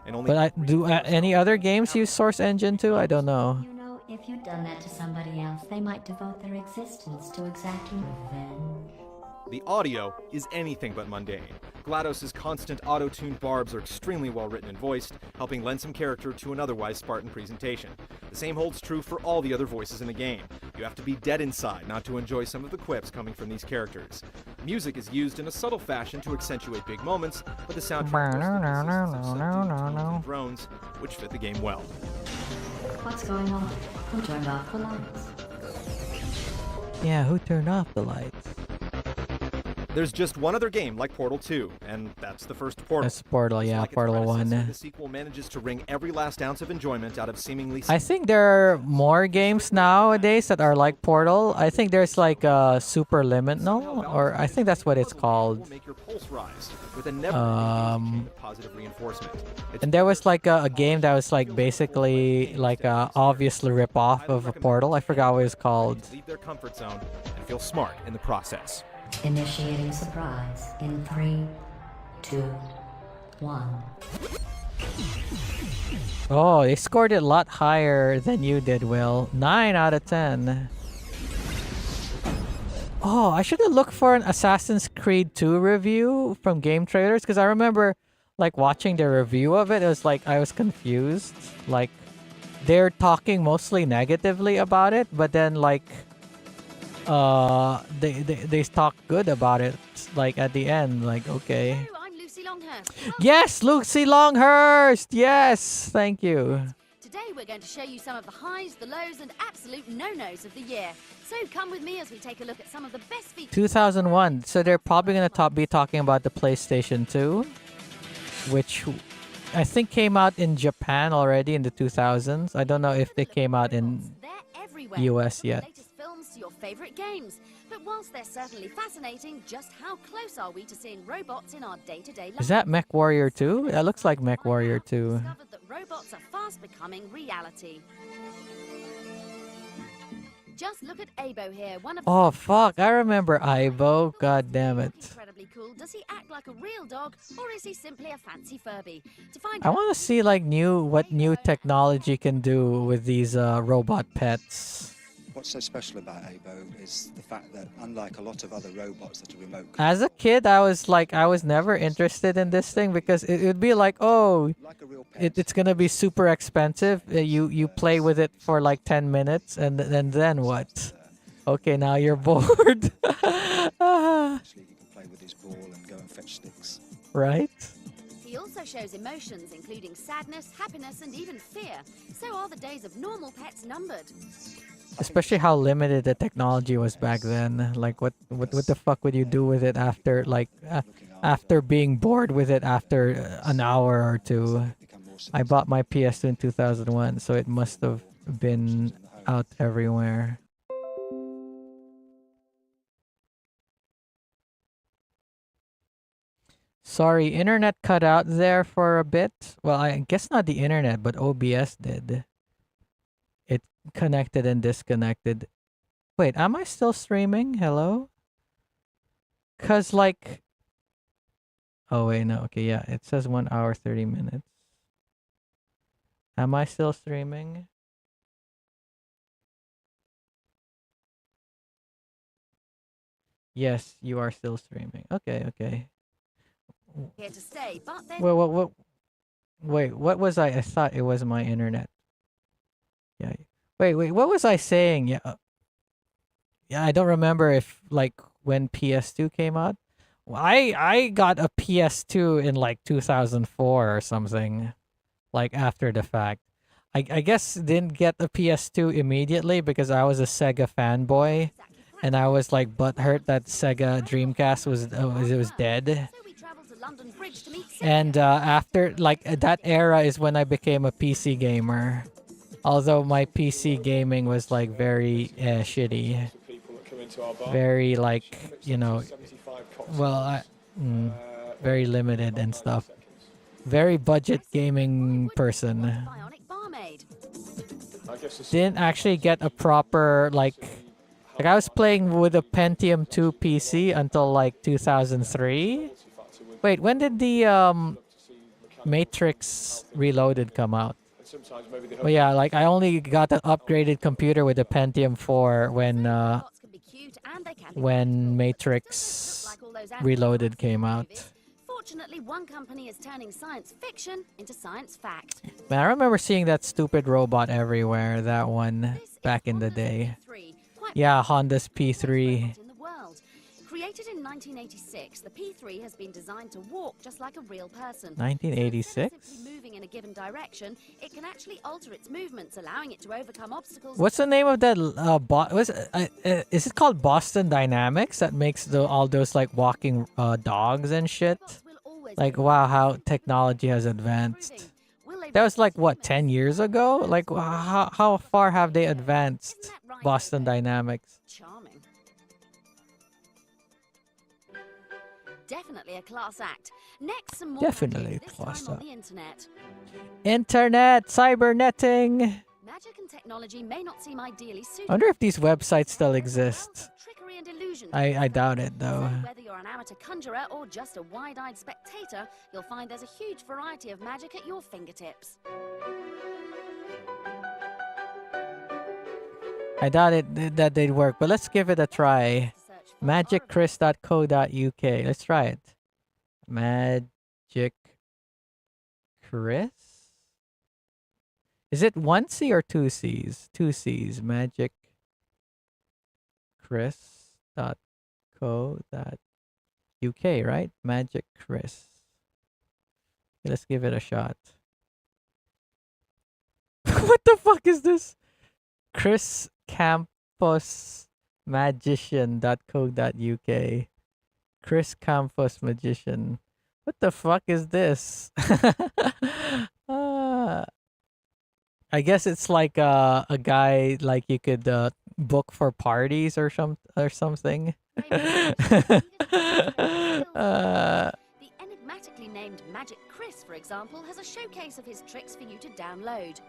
But do any other games use Source engine too? I don't know. You know, if you'd done that to somebody else, they might devote their existence to exacting revenge. The audio is anything but mundane. GLaDOS' constant auto-tuned barbs are extremely well written and voiced, helping lend some character to an otherwise Spartan presentation. The same holds true for all the other voices in the game. You have to be dead inside not to enjoy some of the quips coming from these characters. Music is used in a subtle fashion to accentuate big moments, but the soundtrack and drones, which fit the game well. What's going on? Who turned off the lights? Yeah, who turned off the lights? There's just one other game like Portal 2, and that's the first Portal. That's Portal, yeah, Portal 1. The sequel manages to wring every last ounce of enjoyment out of seemingly... I think there are more games nowadays that are like Portal. I think there's like Superliminal, or I think that's what it's called. And there was like a game that was like basically like obviously rip-off of a Portal. I forgot what it's called. Leave their comfort zone and feel smart in the process. Initiating surprise in 3, 2, 1. Oh, they scored it a lot higher than you did, Will. 9 out of 10. Oh, I should have looked for an Assassin's Creed 2 review from Game Trailers, because I remember like watching the review of it. It was like I was confused. Like they're talking mostly negatively about it, but then like they talk good about it like at the end, like okay. Hello, I'm Lucy Longhurst. Yes, Lucy Longhurst. Yes, thank you. Today we're going to show you some of the highs, the lows, and absolute no-nos of the year. So come with me as we take a look at some of the best features. 2001. So they're probably gonna be talking about the PlayStation 2, which I think came out in Japan already in the 2000s. I don't know if they came out in US yet. Latest films to your favourite games. But whilst they're certainly fascinating, just how close are we to seeing robots in our day-to-day life? Is that Mech Warrior 2? That looks like Mech Warrior 2. Discovered that robots are fast becoming reality. Just look at Abo here, one of Oh fuck, I remember Ivo. God damn it. incredibly cool. Does he act like a real dog, or is he simply a fancy Furby? To find I out, want to see like what new technology can do with these robot pets. What's so special about Abo is the fact that, unlike a lot of other robots that are remote, As a kid, I was never interested in this thing because it would be like, oh, it's gonna be super expensive. You play with it for like 10 minutes and then what? Okay, now you're bored. actually he can play with his ball and go and fetch sticks. Right? he also shows emotions including sadness, happiness, and even fear. So are the days of normal pets numbered. Especially how limited the technology was back then. Like, what the fuck would you do with it after, like, after being bored with it after an hour or two? I bought my PS2 in 2001, so it must have been out everywhere. Sorry, internet cut out there for a bit. Well, I guess not the internet, but OBS did. It connected and disconnected. Wait, am I still streaming? Hello? 'Cause like... Oh wait, no. Okay, yeah. It says 1 hour, 30 minutes. Am I still streaming? Yes, you are still streaming. Okay, okay. Here to stay, but then Wait, what was I? I thought it was my internet. Yeah. Wait, what was I saying? Yeah. Yeah, I don't remember if like when PS2 came out. I got a PS2 in like 2004 or something, like after the fact. I guess didn't get the PS2 immediately because I was a Sega fanboy, and I was like butthurt that Sega Dreamcast was dead. And after like that era is when I became a PC gamer. Although my PC gaming was like very shitty. Very like, you know, well, very limited and stuff. Very budget gaming person. Didn't actually get a proper like I was playing with a Pentium 2 PC until like 2003. Wait, when did the Matrix Reloaded come out? Well, yeah, like I only got an upgraded computer with a Pentium 4 when Matrix Reloaded came out. fortunately, one company is turning science fiction into science fact. Man, I remember seeing that stupid robot everywhere, that one, back in the day. Yeah, Honda's P3. Created in 1986, the P3 has been designed to walk just like a real person. 1986? So simply moving in a given direction, it can actually alter its movements, allowing it to overcome obstacles. What's the name of that is it called Boston Dynamics that makes all those like walking dogs and shit? Like, wow, how technology has advanced. That was like what, 10 years ago? Like how far have they advanced Boston Dynamics? Charming. Definitely a class act. Next, some more Definitely magic, class this time on act. the internet. Internet, cybernetting. Magic and technology may not seem ideally suited. I wonder if these websites still exist. Trickery and illusion. I doubt it though. So whether you're an amateur conjurer or just a wide-eyed spectator, you'll find there's a huge variety of magic at your fingertips. I doubt that they'd work, but let's give it a try. Magicchris.co.uk. Let's try it. Magic Chris? Is it one C or two C's? Two C's. Magicchris.co.uk, right? Magic Chris. Okay, let's give it a shot. What the fuck is this? Chris Campos magician.co.uk. Chris Campos magician. What the fuck is this? I guess it's like a guy like you could book for parties or something. The enigmatically named Magic Chris, for example, has a showcase of his tricks for you to download.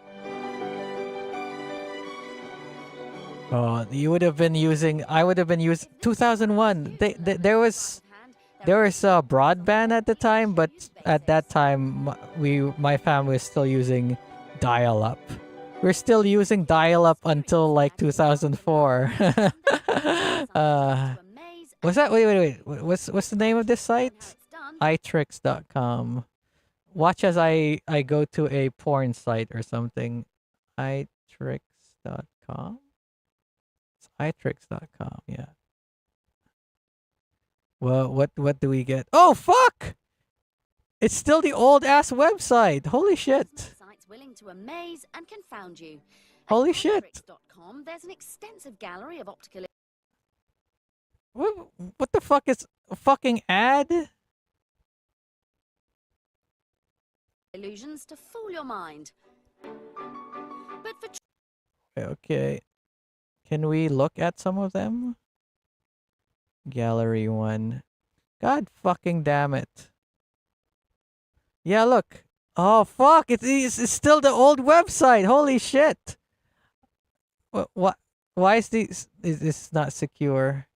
Oh, you would have been using. I would have been using 2001. There was broadband at the time, but at that time my family was still using dial-up. We're still using dial-up until like 2004. Was that wait? What's the name of this site? itricks.com. Watch as I go to a porn site or something. itricks.com. It's itricks.com. Yeah. Well, what do we get? Oh fuck! It's still the old ass website. Holy shit! Sites willing to amaze and confound you. Holy shit! At there's an extensive gallery of optical. What the fuck is a fucking ad? Illusions to fool your mind. But for Okay. Can we look at some of them? Gallery 1. God fucking damn it. Yeah, look. Oh, fuck. It's still the old website. Holy shit. What? Why is this not secure?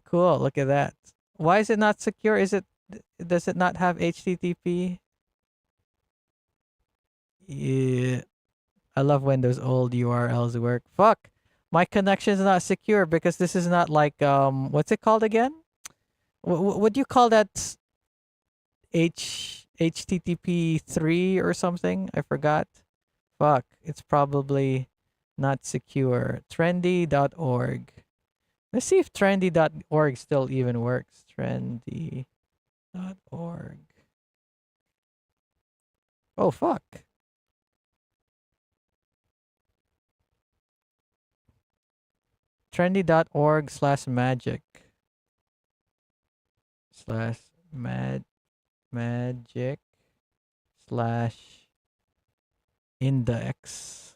Cool. Look at that. Why is it not secure? Does it not have HTTP? Yeah. I love when those old URLs work. Fuck. My connection is not secure because this is not like what's it called again? What do you call that? HTTP 3 or something? I forgot. Fuck. It's probably not secure. Trendy.org. Let's see if trendy.org still even works. Trendy.org. Oh fuck. Trendy.org/magic magic /index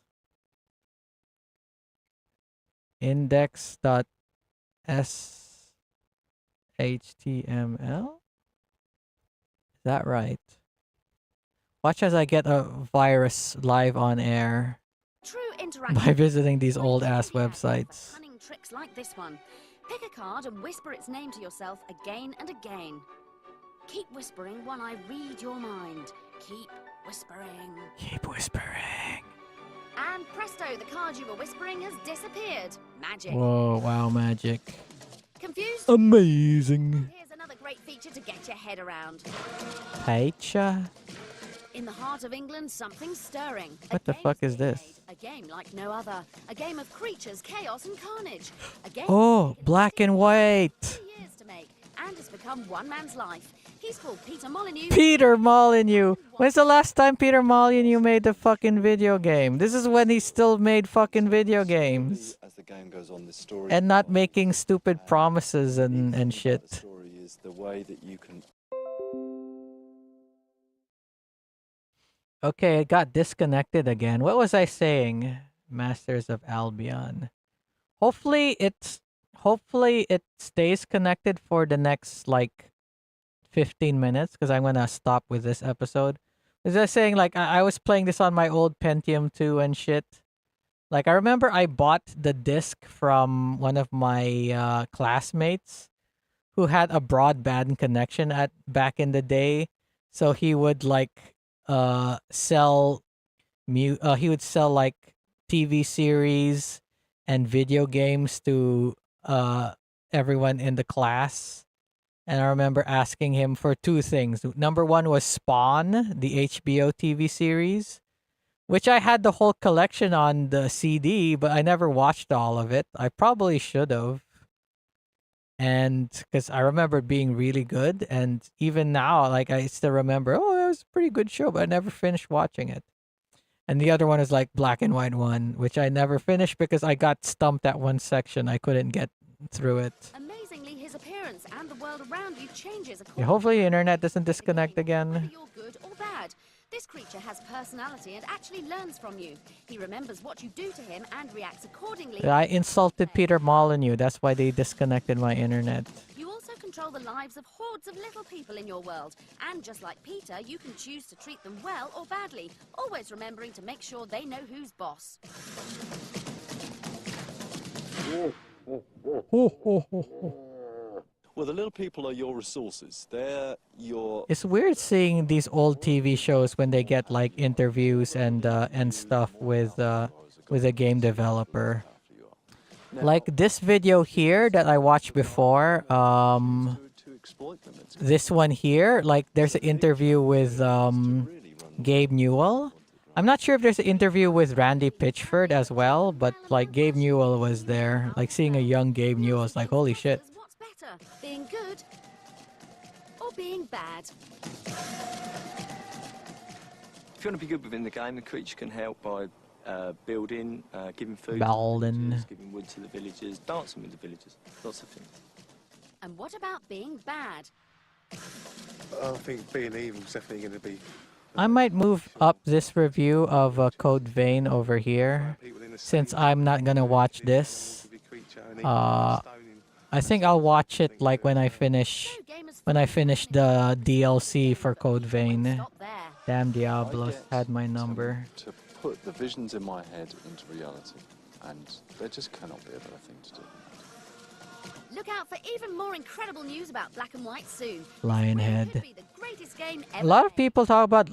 index.html. Is that right? Watch as I get a virus live on air by visiting these old ass websites. cunning tricks like this one. Pick a card and whisper its name to yourself again and again. Keep whispering while I read your mind. Keep whispering. Keep whispering. And presto, the card you were whispering has disappeared. Magic. Whoa, wow, magic. Confused? Amazing. Here's another great feature to get your head around. Paicha? In the heart of England, something's stirring. What the fuck is this? A game like no other. A game of creatures, chaos, and carnage. A game Oh, black and white. years to make, and has become one man's life. He's called Peter Molyneux. Peter Molyneux. When's the last time Peter Molyneux made a fucking video game? This is when he still made fucking video games. As the game goes on, the story And not making stupid promises and shit. the story is the way that you can. Okay, it got disconnected again. What was I saying? Masters of Albion. Hopefully it stays connected for the next like 15 minutes because I'm gonna stop with this episode. As I was saying, like I was playing this on my old Pentium 2 and shit. Like I remember I bought the disc from one of my classmates who had a broadband connection back in the day. So he would like sell he would sell like TV series and video games to everyone in the class. And I remember asking him for two things. Number one was Spawn, the HBO TV series, which I had the whole collection on the CD, but I never watched all of it. I probably should have. And because I remember it being really good. And even now, like I still remember, oh, it was a pretty good show, but I never finished watching it. And the other one is like Black and White one, which I never finished because I got stumped at one section. I couldn't get through it. Amazingly, his appearance and the world around you changes Yeah, hopefully the internet doesn't disconnect again. you're good or bad. This creature has personality and actually learns from you. He remembers what you do to him and reacts accordingly. I insulted Peter Molyneux. That's why they disconnected my internet. You also control the lives of hordes of little people in your world. And just like Peter, you can choose to treat them well or badly, always remembering to make sure they know who's boss. Well, the little people are your resources. They're your... It's weird seeing these old TV shows when they get like interviews and stuff with a game developer. Like this video here that I watched before, this one here, like there's an interview with Gabe Newell. I'm not sure if there's an interview with Randy Pitchford as well, but like Gabe Newell was there. Like seeing a young Gabe Newell is like, holy shit. What's better, being good or being bad? If you want to be good within the game, the creature can help by building, giving food Balding. to the villagers, giving wood to the villagers, dancing with the villagers, lots of things. And what about being bad? I think being evil is definitely going to be... I might move up this review of Code Vein over here, since I'm not gonna watch this. I think I'll watch it like when I finish the DLC for Code Vein. Damn Diablos had my number. To put the visions in my head into reality, and there just cannot be a better thing to do. Look out for even more incredible news about Black and White soon. Lionhead. Could be the greatest game A ever. lot of people talk about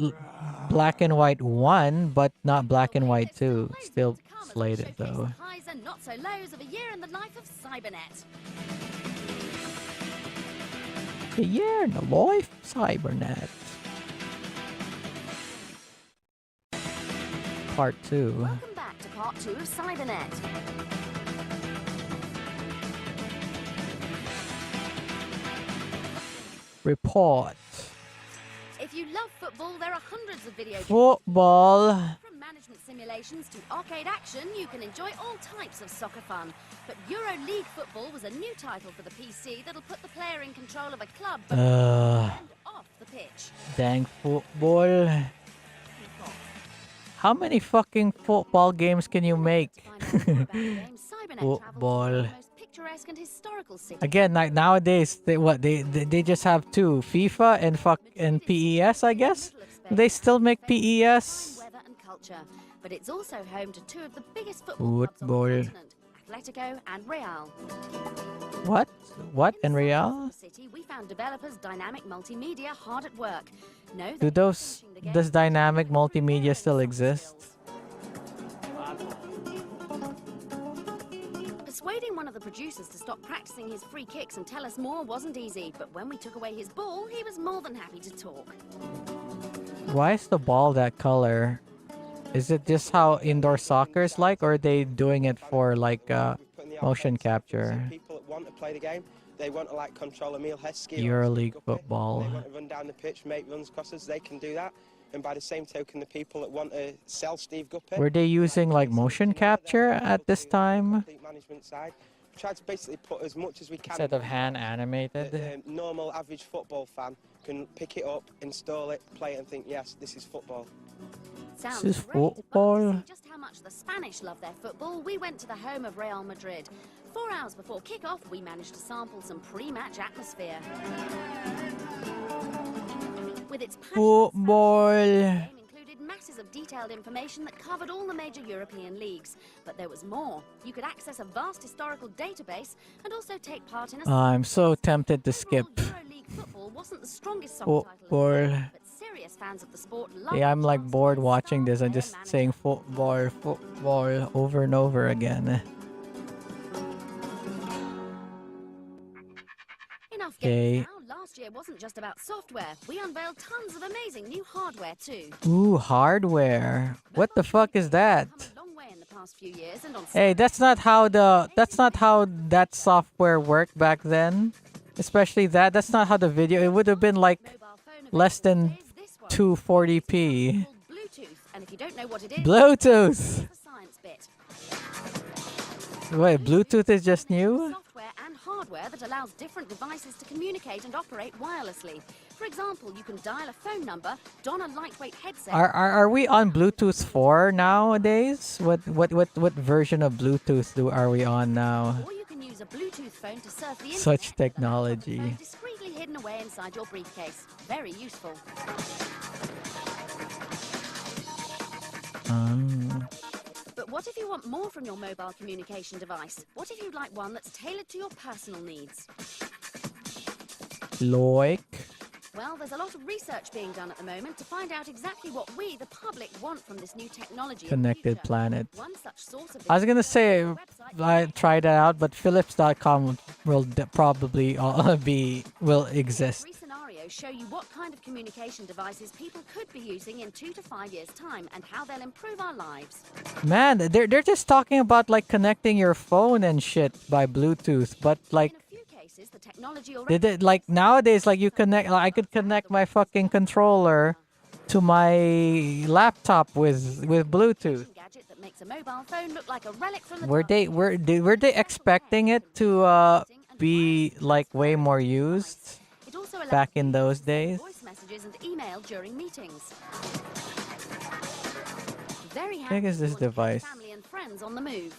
Black and White 1, but not Black and White 2. Still slated though. Highs and not so lows of a year in the life of Cybernet. A year in the life of Cybernet. Part 2. Welcome back to part 2 of Cybernet. Report. If you love football, there are hundreds of video games. Football. From management simulations to arcade action, you can enjoy all types of soccer fun. But Euro League Football was a new title for the PC that'll put the player in control of a club but and off the pitch. Dang football. How many fucking football games can you make? Football. Picturesque and historical city. Again, like nowadays, they just have two, FIFA and PES, I guess. They still make PES. Weather and culture, but it's also home to two of the biggest football clubs on the continent, Atletico and Real. What and Real? City, we found developers Dynamic Multimedia hard at work. No, Does Dynamic Multimedia still exist? Persuading one of the producers to stop practicing his free kicks and tell us more wasn't easy, but when we took away his ball, he was more than happy to talk. Why is the ball that color? Is it just how indoor soccer is like, or are they doing it for like motion capture? People that want to play the game, they want to like control Emil Heskey. EuroLeague football. They want to run down the pitch, make runs, crosses. They can do that. And by the same token, the people that want to sell Steve Guppy. Were they using like motion capture at this time? Management side, try to basically put as much as we can. Instead of hand animated. The normal average football fan can pick it up, install it, play it, and think, yes, this is football. Sounds This is great, football. but to see just how much the Spanish love their football, we went to the home of Real Madrid. 4 hours before kick-off, we managed to sample some pre-match atmosphere. With its Football. included masses of detailed information that covered all the major European leagues. But there was more. You could access a vast historical database and also take part in a... I'm so tempted to skip. EuroLeague football wasn't the strongest soccer title, Football. but serious fans of the sport loved Yeah, I'm like bored watching this and just saying football, football over and over again. Enough Okay. games now. Last year wasn't just about software. We unveiled tons of amazing new hardware too. Ooh, hardware. What the fuck is that? Long way in the past few years and on Hey, that's not how that software worked back then. Especially that. That's not how the video. It would have been like less than 240p. Bluetooth, and if you don't know what it is, Bluetooth. the science bit. Wait, Bluetooth is just new? Software and hardware software that allows different devices to communicate and operate wirelessly. For example, you can dial a phone number, don a lightweight headset... Are we on Bluetooth 4 nowadays? What version of Bluetooth are we on now? Or you can use a Bluetooth phone to surf the internet. Such technology. Discreetly hidden away inside your briefcase. Very useful. But what if you want more from your mobile communication device? What if you'd like one that's tailored to your personal needs? Like? Well, there's a lot of research being done at the moment to find out exactly what we, the public, want from this new technology. Connected planet. One such source of I was gonna say I tried that out, but Philips.com will probably will exist. Three scenarios show you what kind of communication devices people could be using in 2 to 5 years' time and how they'll improve our lives. Man, they're just talking about like connecting your phone and shit by Bluetooth, but like The technology already did it like nowadays like you connect I could connect my fucking controller to my laptop with Bluetooth. gadget that makes a mobile phone look like a relic from the Were they expecting it to be like way more used back in those days? voice messages and email during meetings. Very How big is this device? family and friends on the move.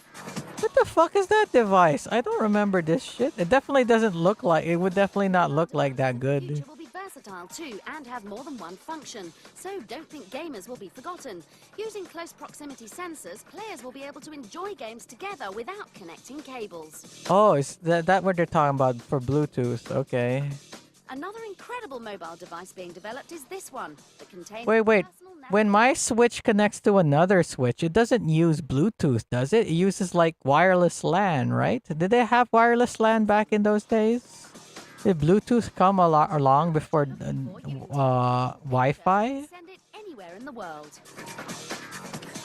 What the fuck is that device? I don't remember this shit. It definitely doesn't look like it would definitely not look like that good. Will be versatile too and have more than one function. So don't think gamers will be forgotten. Using close proximity sensors, players will be able to enjoy games together without connecting cables. Oh, is that what they're talking about for Bluetooth? Okay. Another incredible mobile device being developed is this one that contains Wait. When my Switch connects to another Switch, it doesn't use Bluetooth, does it? It uses like wireless LAN, right? Did they have wireless LAN back in those days? Did Bluetooth come along before Wi-Fi? Send it anywhere in the world.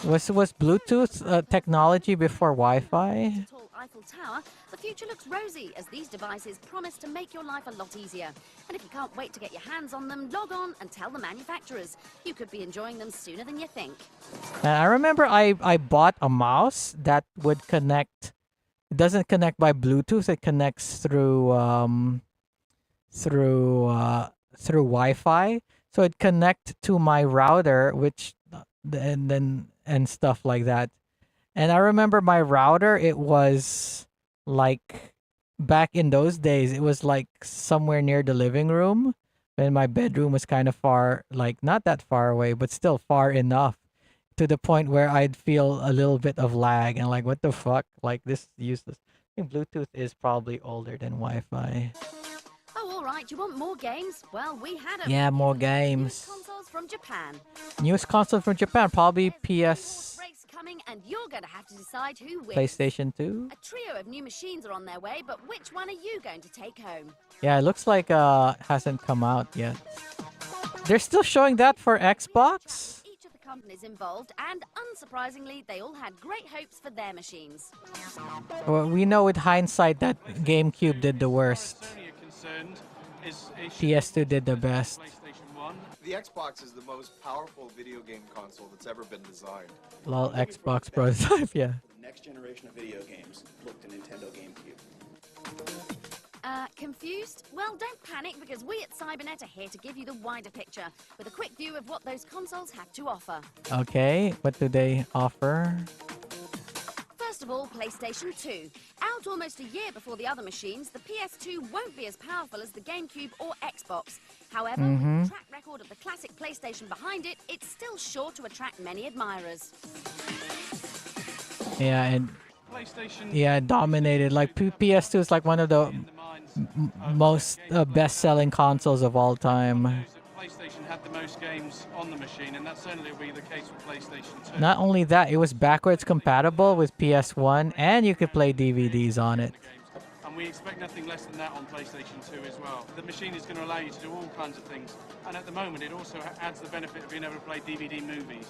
Was Bluetooth technology before Wi-Fi? Tall Eiffel Tower, the future looks rosy as these devices promise to make your life a lot easier. And if you can't wait to get your hands on them, log on and tell the manufacturers. You could be enjoying them sooner than you think. And I remember I bought a mouse that would connect. It doesn't connect by Bluetooth. It connects through Wi-Fi. So it connect to my router, which and stuff like that. And I remember my router. It was like back in those days. It was like somewhere near the living room, and my bedroom was kind of far, like not that far away, but still far enough to the point where I'd feel a little bit of lag and like, what the fuck? Like, this is useless. I think Bluetooth is probably older than Wi-Fi. Oh, all right. You want more games? Well, we had a Yeah, more games. consoles from Japan. Newest console from Japan, probably PS, Breaks coming, and you're going to have to decide who wins. PlayStation 2. A trio of new machines are on their way, but which one are you going to take home? Yeah, it looks like hasn't come out yet. They're still showing that for Xbox? Each of the companies involved, and unsurprisingly, they all had great hopes for their machines. Well, we know with hindsight that GameCube did the worst. PS2 did the best. The Xbox is the most powerful video game console that's ever been designed. Lol, Xbox prototype, yeah. The next generation of video games, look to Nintendo GameCube. Confused? Well, don't panic because we at Cybernet are here to give you the wider picture with a quick view of what those consoles have to offer. Okay, what do they offer? First of all, PlayStation 2. Out almost a year before the other machines, the PS2 won't be as powerful as the GameCube or Xbox. However, with the track record of the classic PlayStation behind it, it's still sure to attract many admirers. Yeah, and it dominated. Like PS2 is like one of the most best-selling consoles of all time. PlayStation had the most games on the machine, and that certainly will be the case with PlayStation 2. Not only that, it was backwards compatible with PS1, and you could play DVDs on it. And we expect nothing less than that on PlayStation 2 as well. The machine is going to allow you to do all kinds of things, and at the moment it also adds the benefit of being able to play DVD movies.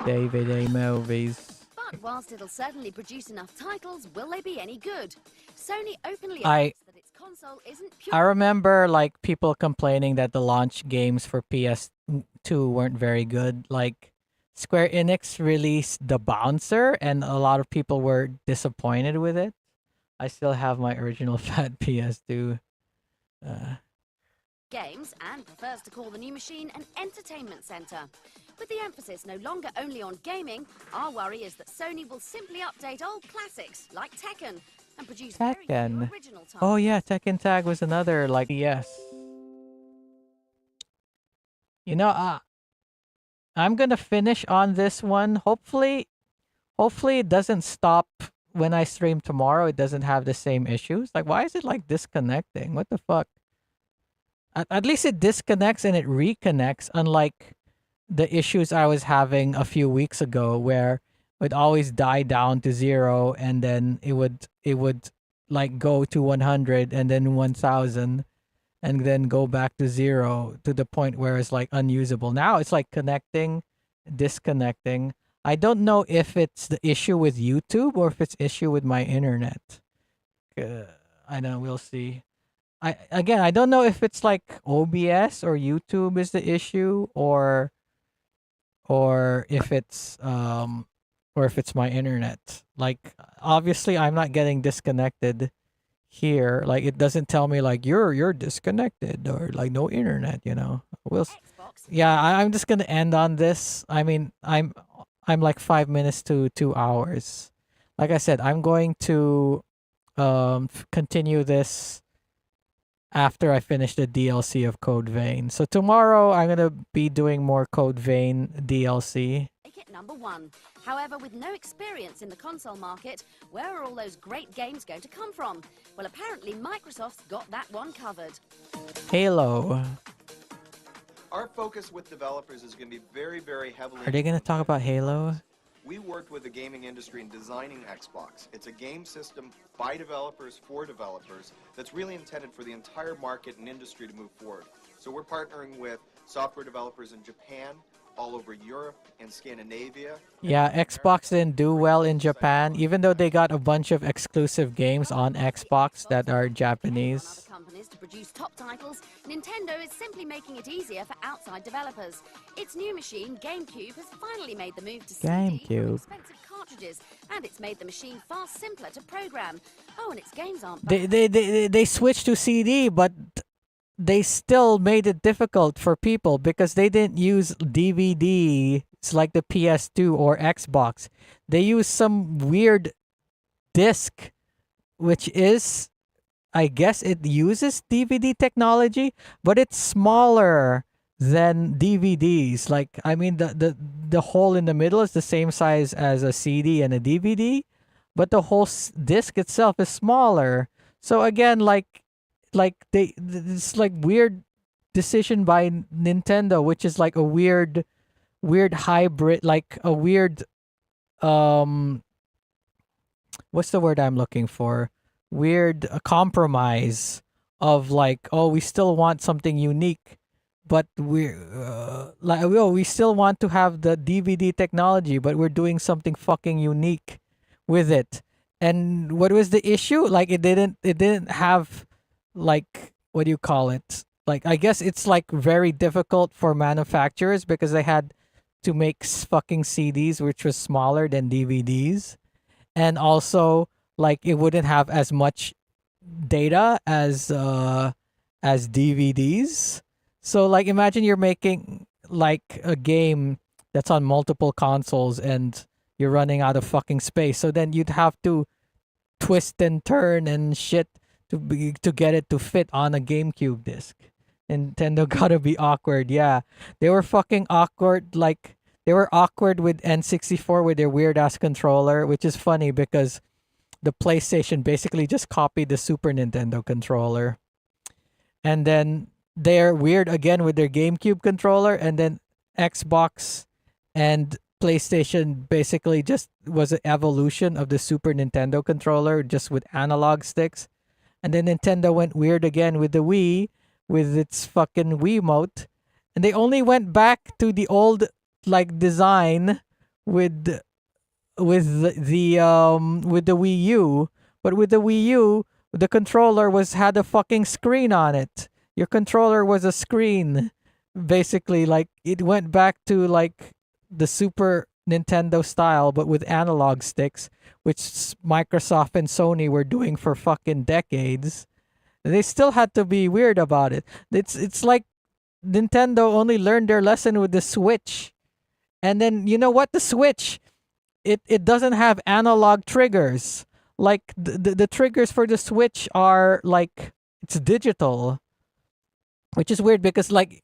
DVD movies. But whilst it'll certainly produce enough titles, will they be any good? Sony openly I announced that its console isn't pure. I remember like people complaining that the launch games for PS2 weren't very good. Like Square Enix released The Bouncer, and a lot of people were disappointed with it. I still have my original fat PS2. Games and prefers to call the new machine an entertainment centre. With the emphasis no longer only on gaming, our worry is that Sony will simply update old classics like Tekken and produce very few Tekken. original titles. Oh yeah, Tekken Tag was another like yes. You know, I'm gonna finish on this one. Hopefully it doesn't stop when I stream tomorrow. It doesn't have the same issues. Like, why is it like disconnecting? What the fuck? At least it disconnects and it reconnects, unlike the issues I was having a few weeks ago, where it would always die down to 0, and then it would like go to 100 and then 1000, and then go back to 0 to the point where it's like unusable. Now it's like connecting, disconnecting. I don't know if it's the issue with YouTube or if it's issue with my internet. I don't know. We'll see. I don't know if it's like OBS or YouTube is the issue, or if it's my internet. Like, obviously I'm not getting disconnected here. Like, it doesn't tell me like you're disconnected or like no internet, you know. Yeah, I'm just gonna end on this. I mean, I'm like 5 minutes to 2 hours. Like I said, I'm going to continue this after I finish the DLC of Code Vein. So tomorrow I'm gonna be doing more Code Vein DLC. Make it number 1. However, with no experience in the console market, where are all those great games going to come from? Well, apparently Microsoft's got that one covered. Halo. Our focus with developers is going to be very, very heavily... Are they gonna talk about Halo? We worked with the gaming industry in designing Xbox. It's a game system by developers for developers that's really intended for the entire market and industry to move forward. So we're partnering with software developers in Japan, all over Europe and Scandinavia. Yeah, Xbox didn't do well in Japan, even though they got a bunch of exclusive games on Xbox that are Japanese. Companies to produce top titles, Nintendo is simply making it easier for outside developers. Its new machine, GameCube, has finally made the move to CD GameCube. expensive cartridges, and it's made the machine far simpler to program. Oh, and its games aren't They switched to CD, but they still made it difficult for people because they didn't use DVD. It's like the PS2 or Xbox. They use some weird disc, which is, I guess it uses DVD technology, but it's smaller than DVDs. Like, I mean, the hole in the middle is the same size as a CD and a DVD, but the whole disc itself is smaller. So again, like it's like weird decision by Nintendo, which is like a weird hybrid, like a weird what's the word I'm looking for? Weird compromise of like, oh, we still want something unique, but we're like, oh, we still want to have the DVD technology, but we're doing something fucking unique with it. And what was the issue? Like, it didn't have, like, what do you call it? Like, I guess it's like very difficult for manufacturers because they had to make fucking CDs which was smaller than DVDs, and also like it wouldn't have as much data as DVDs. So like, imagine you're making like a game that's on multiple consoles and you're running out of fucking space. So then you'd have to twist and turn and shit to get it to fit on a GameCube disc. Nintendo gotta be awkward. Yeah, they were fucking awkward. Like, they were awkward with N64 with their weird ass controller, which is funny because the PlayStation basically just copied the Super Nintendo controller. And then they're weird again with their GameCube controller, and then Xbox and PlayStation basically just was an evolution of the Super Nintendo controller, just with analog sticks. And then Nintendo went weird again with the Wii, with its fucking Wiimote. And they only went back to the old like design with the Wii U. But with the Wii U, the controller had a fucking screen on it. Your controller was a screen, basically. Like, it went back to like the Super Nintendo style, but with analog sticks, which Microsoft and Sony were doing for fucking decades. They still had to be weird about it. It's like Nintendo only learned their lesson with the Switch. And then you know what? The Switch, it doesn't have analog triggers. Like the triggers for the Switch are like it's digital, which is weird because like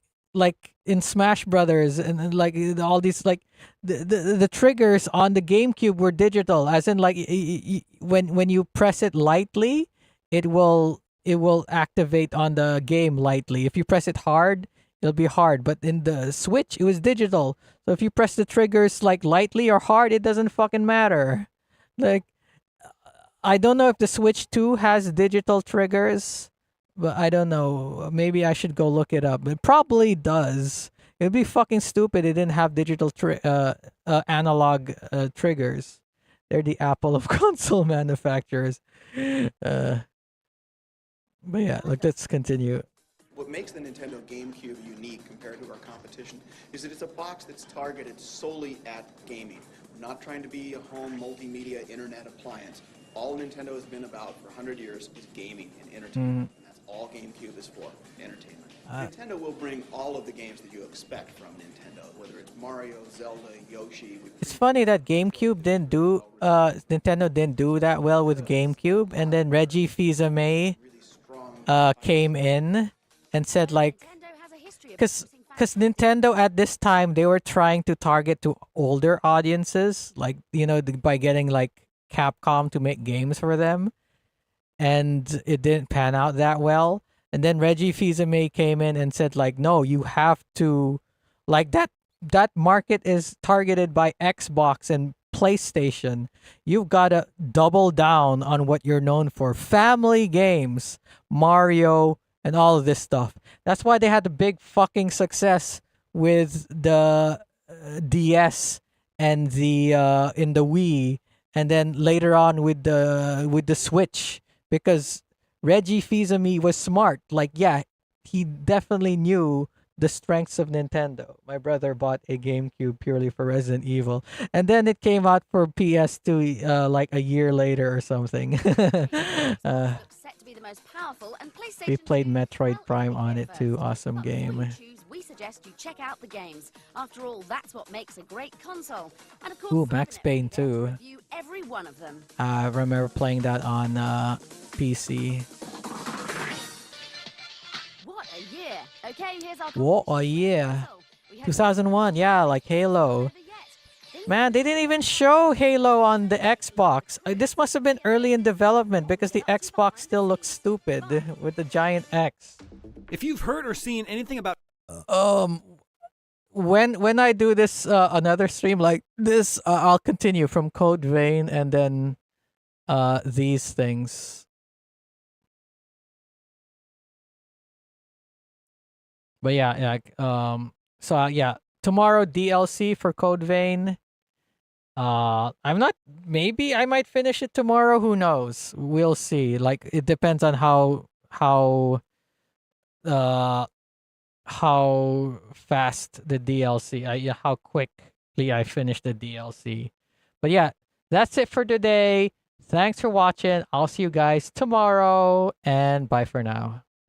in Smash Brothers and like all these like the triggers on the GameCube were digital, as in like when you press it lightly, it will activate on the game lightly. If you press it hard, it'll be hard. But in the Switch, it was digital. So if you press the triggers like lightly or hard, it doesn't fucking matter. Like I don't know if the Switch 2 has digital triggers, but I don't know. Maybe I should go look it up. It probably does. It'd be fucking stupid it didn't have digital analog triggers. They're the Apple of console manufacturers. But yeah, like let's continue. What makes the Nintendo GameCube unique compared to our competition is that it's a box that's targeted solely at gaming. We're not trying to be a home multimedia internet appliance. All Nintendo has been about for 100 years is gaming and entertainment. And that's all GameCube is for, entertainment. Nintendo will bring all of the games that you expect from Nintendo, whether it's Mario, Zelda, Yoshi. It's funny that GameCube didn't do Nintendo didn't do that well with GameCube, and then Reggie Fils-Aimé came in and said like, because Nintendo at this time they were trying to target to older audiences, like by getting like Capcom to make games for them, and it didn't pan out that well. And then Reggie Fils-Aimé came in and said like, no, you have to, like that market is targeted by Xbox and PlayStation. You've got to double down on what you're known for. Family games, Mario, and all of this stuff. That's why they had the big fucking success with the DS and the in the Wii, and then later on with the Switch, because Reggie Fils-Aimé was smart. Like, yeah, he definitely knew the strengths of Nintendo. My brother bought a GameCube purely for Resident Evil, and then it came out for PS2 like a year later or something. We played Metroid Prime on it too. Awesome game. We suggest you check out the games. After all, that's what makes a great console. And of course, Ooh, Max Payne too. review every one of them. I remember playing that on PC. What a year! Okay, here's our What a year! 2001, yeah, like Halo. Man, they didn't even show Halo on the Xbox. This must have been early in development because the Xbox still looks stupid with the giant X. If you've heard or seen anything about when I do this another stream like this, I'll continue from Code Vein and then these things. But yeah, so yeah, tomorrow DLC for Code Vein. I'm not, maybe I might finish it tomorrow, who knows? We'll see. Like it depends on how fast the DLC, how quickly I finish the DLC. But yeah, that's it for today. Thanks for watching. I'll see you guys tomorrow, and bye for now.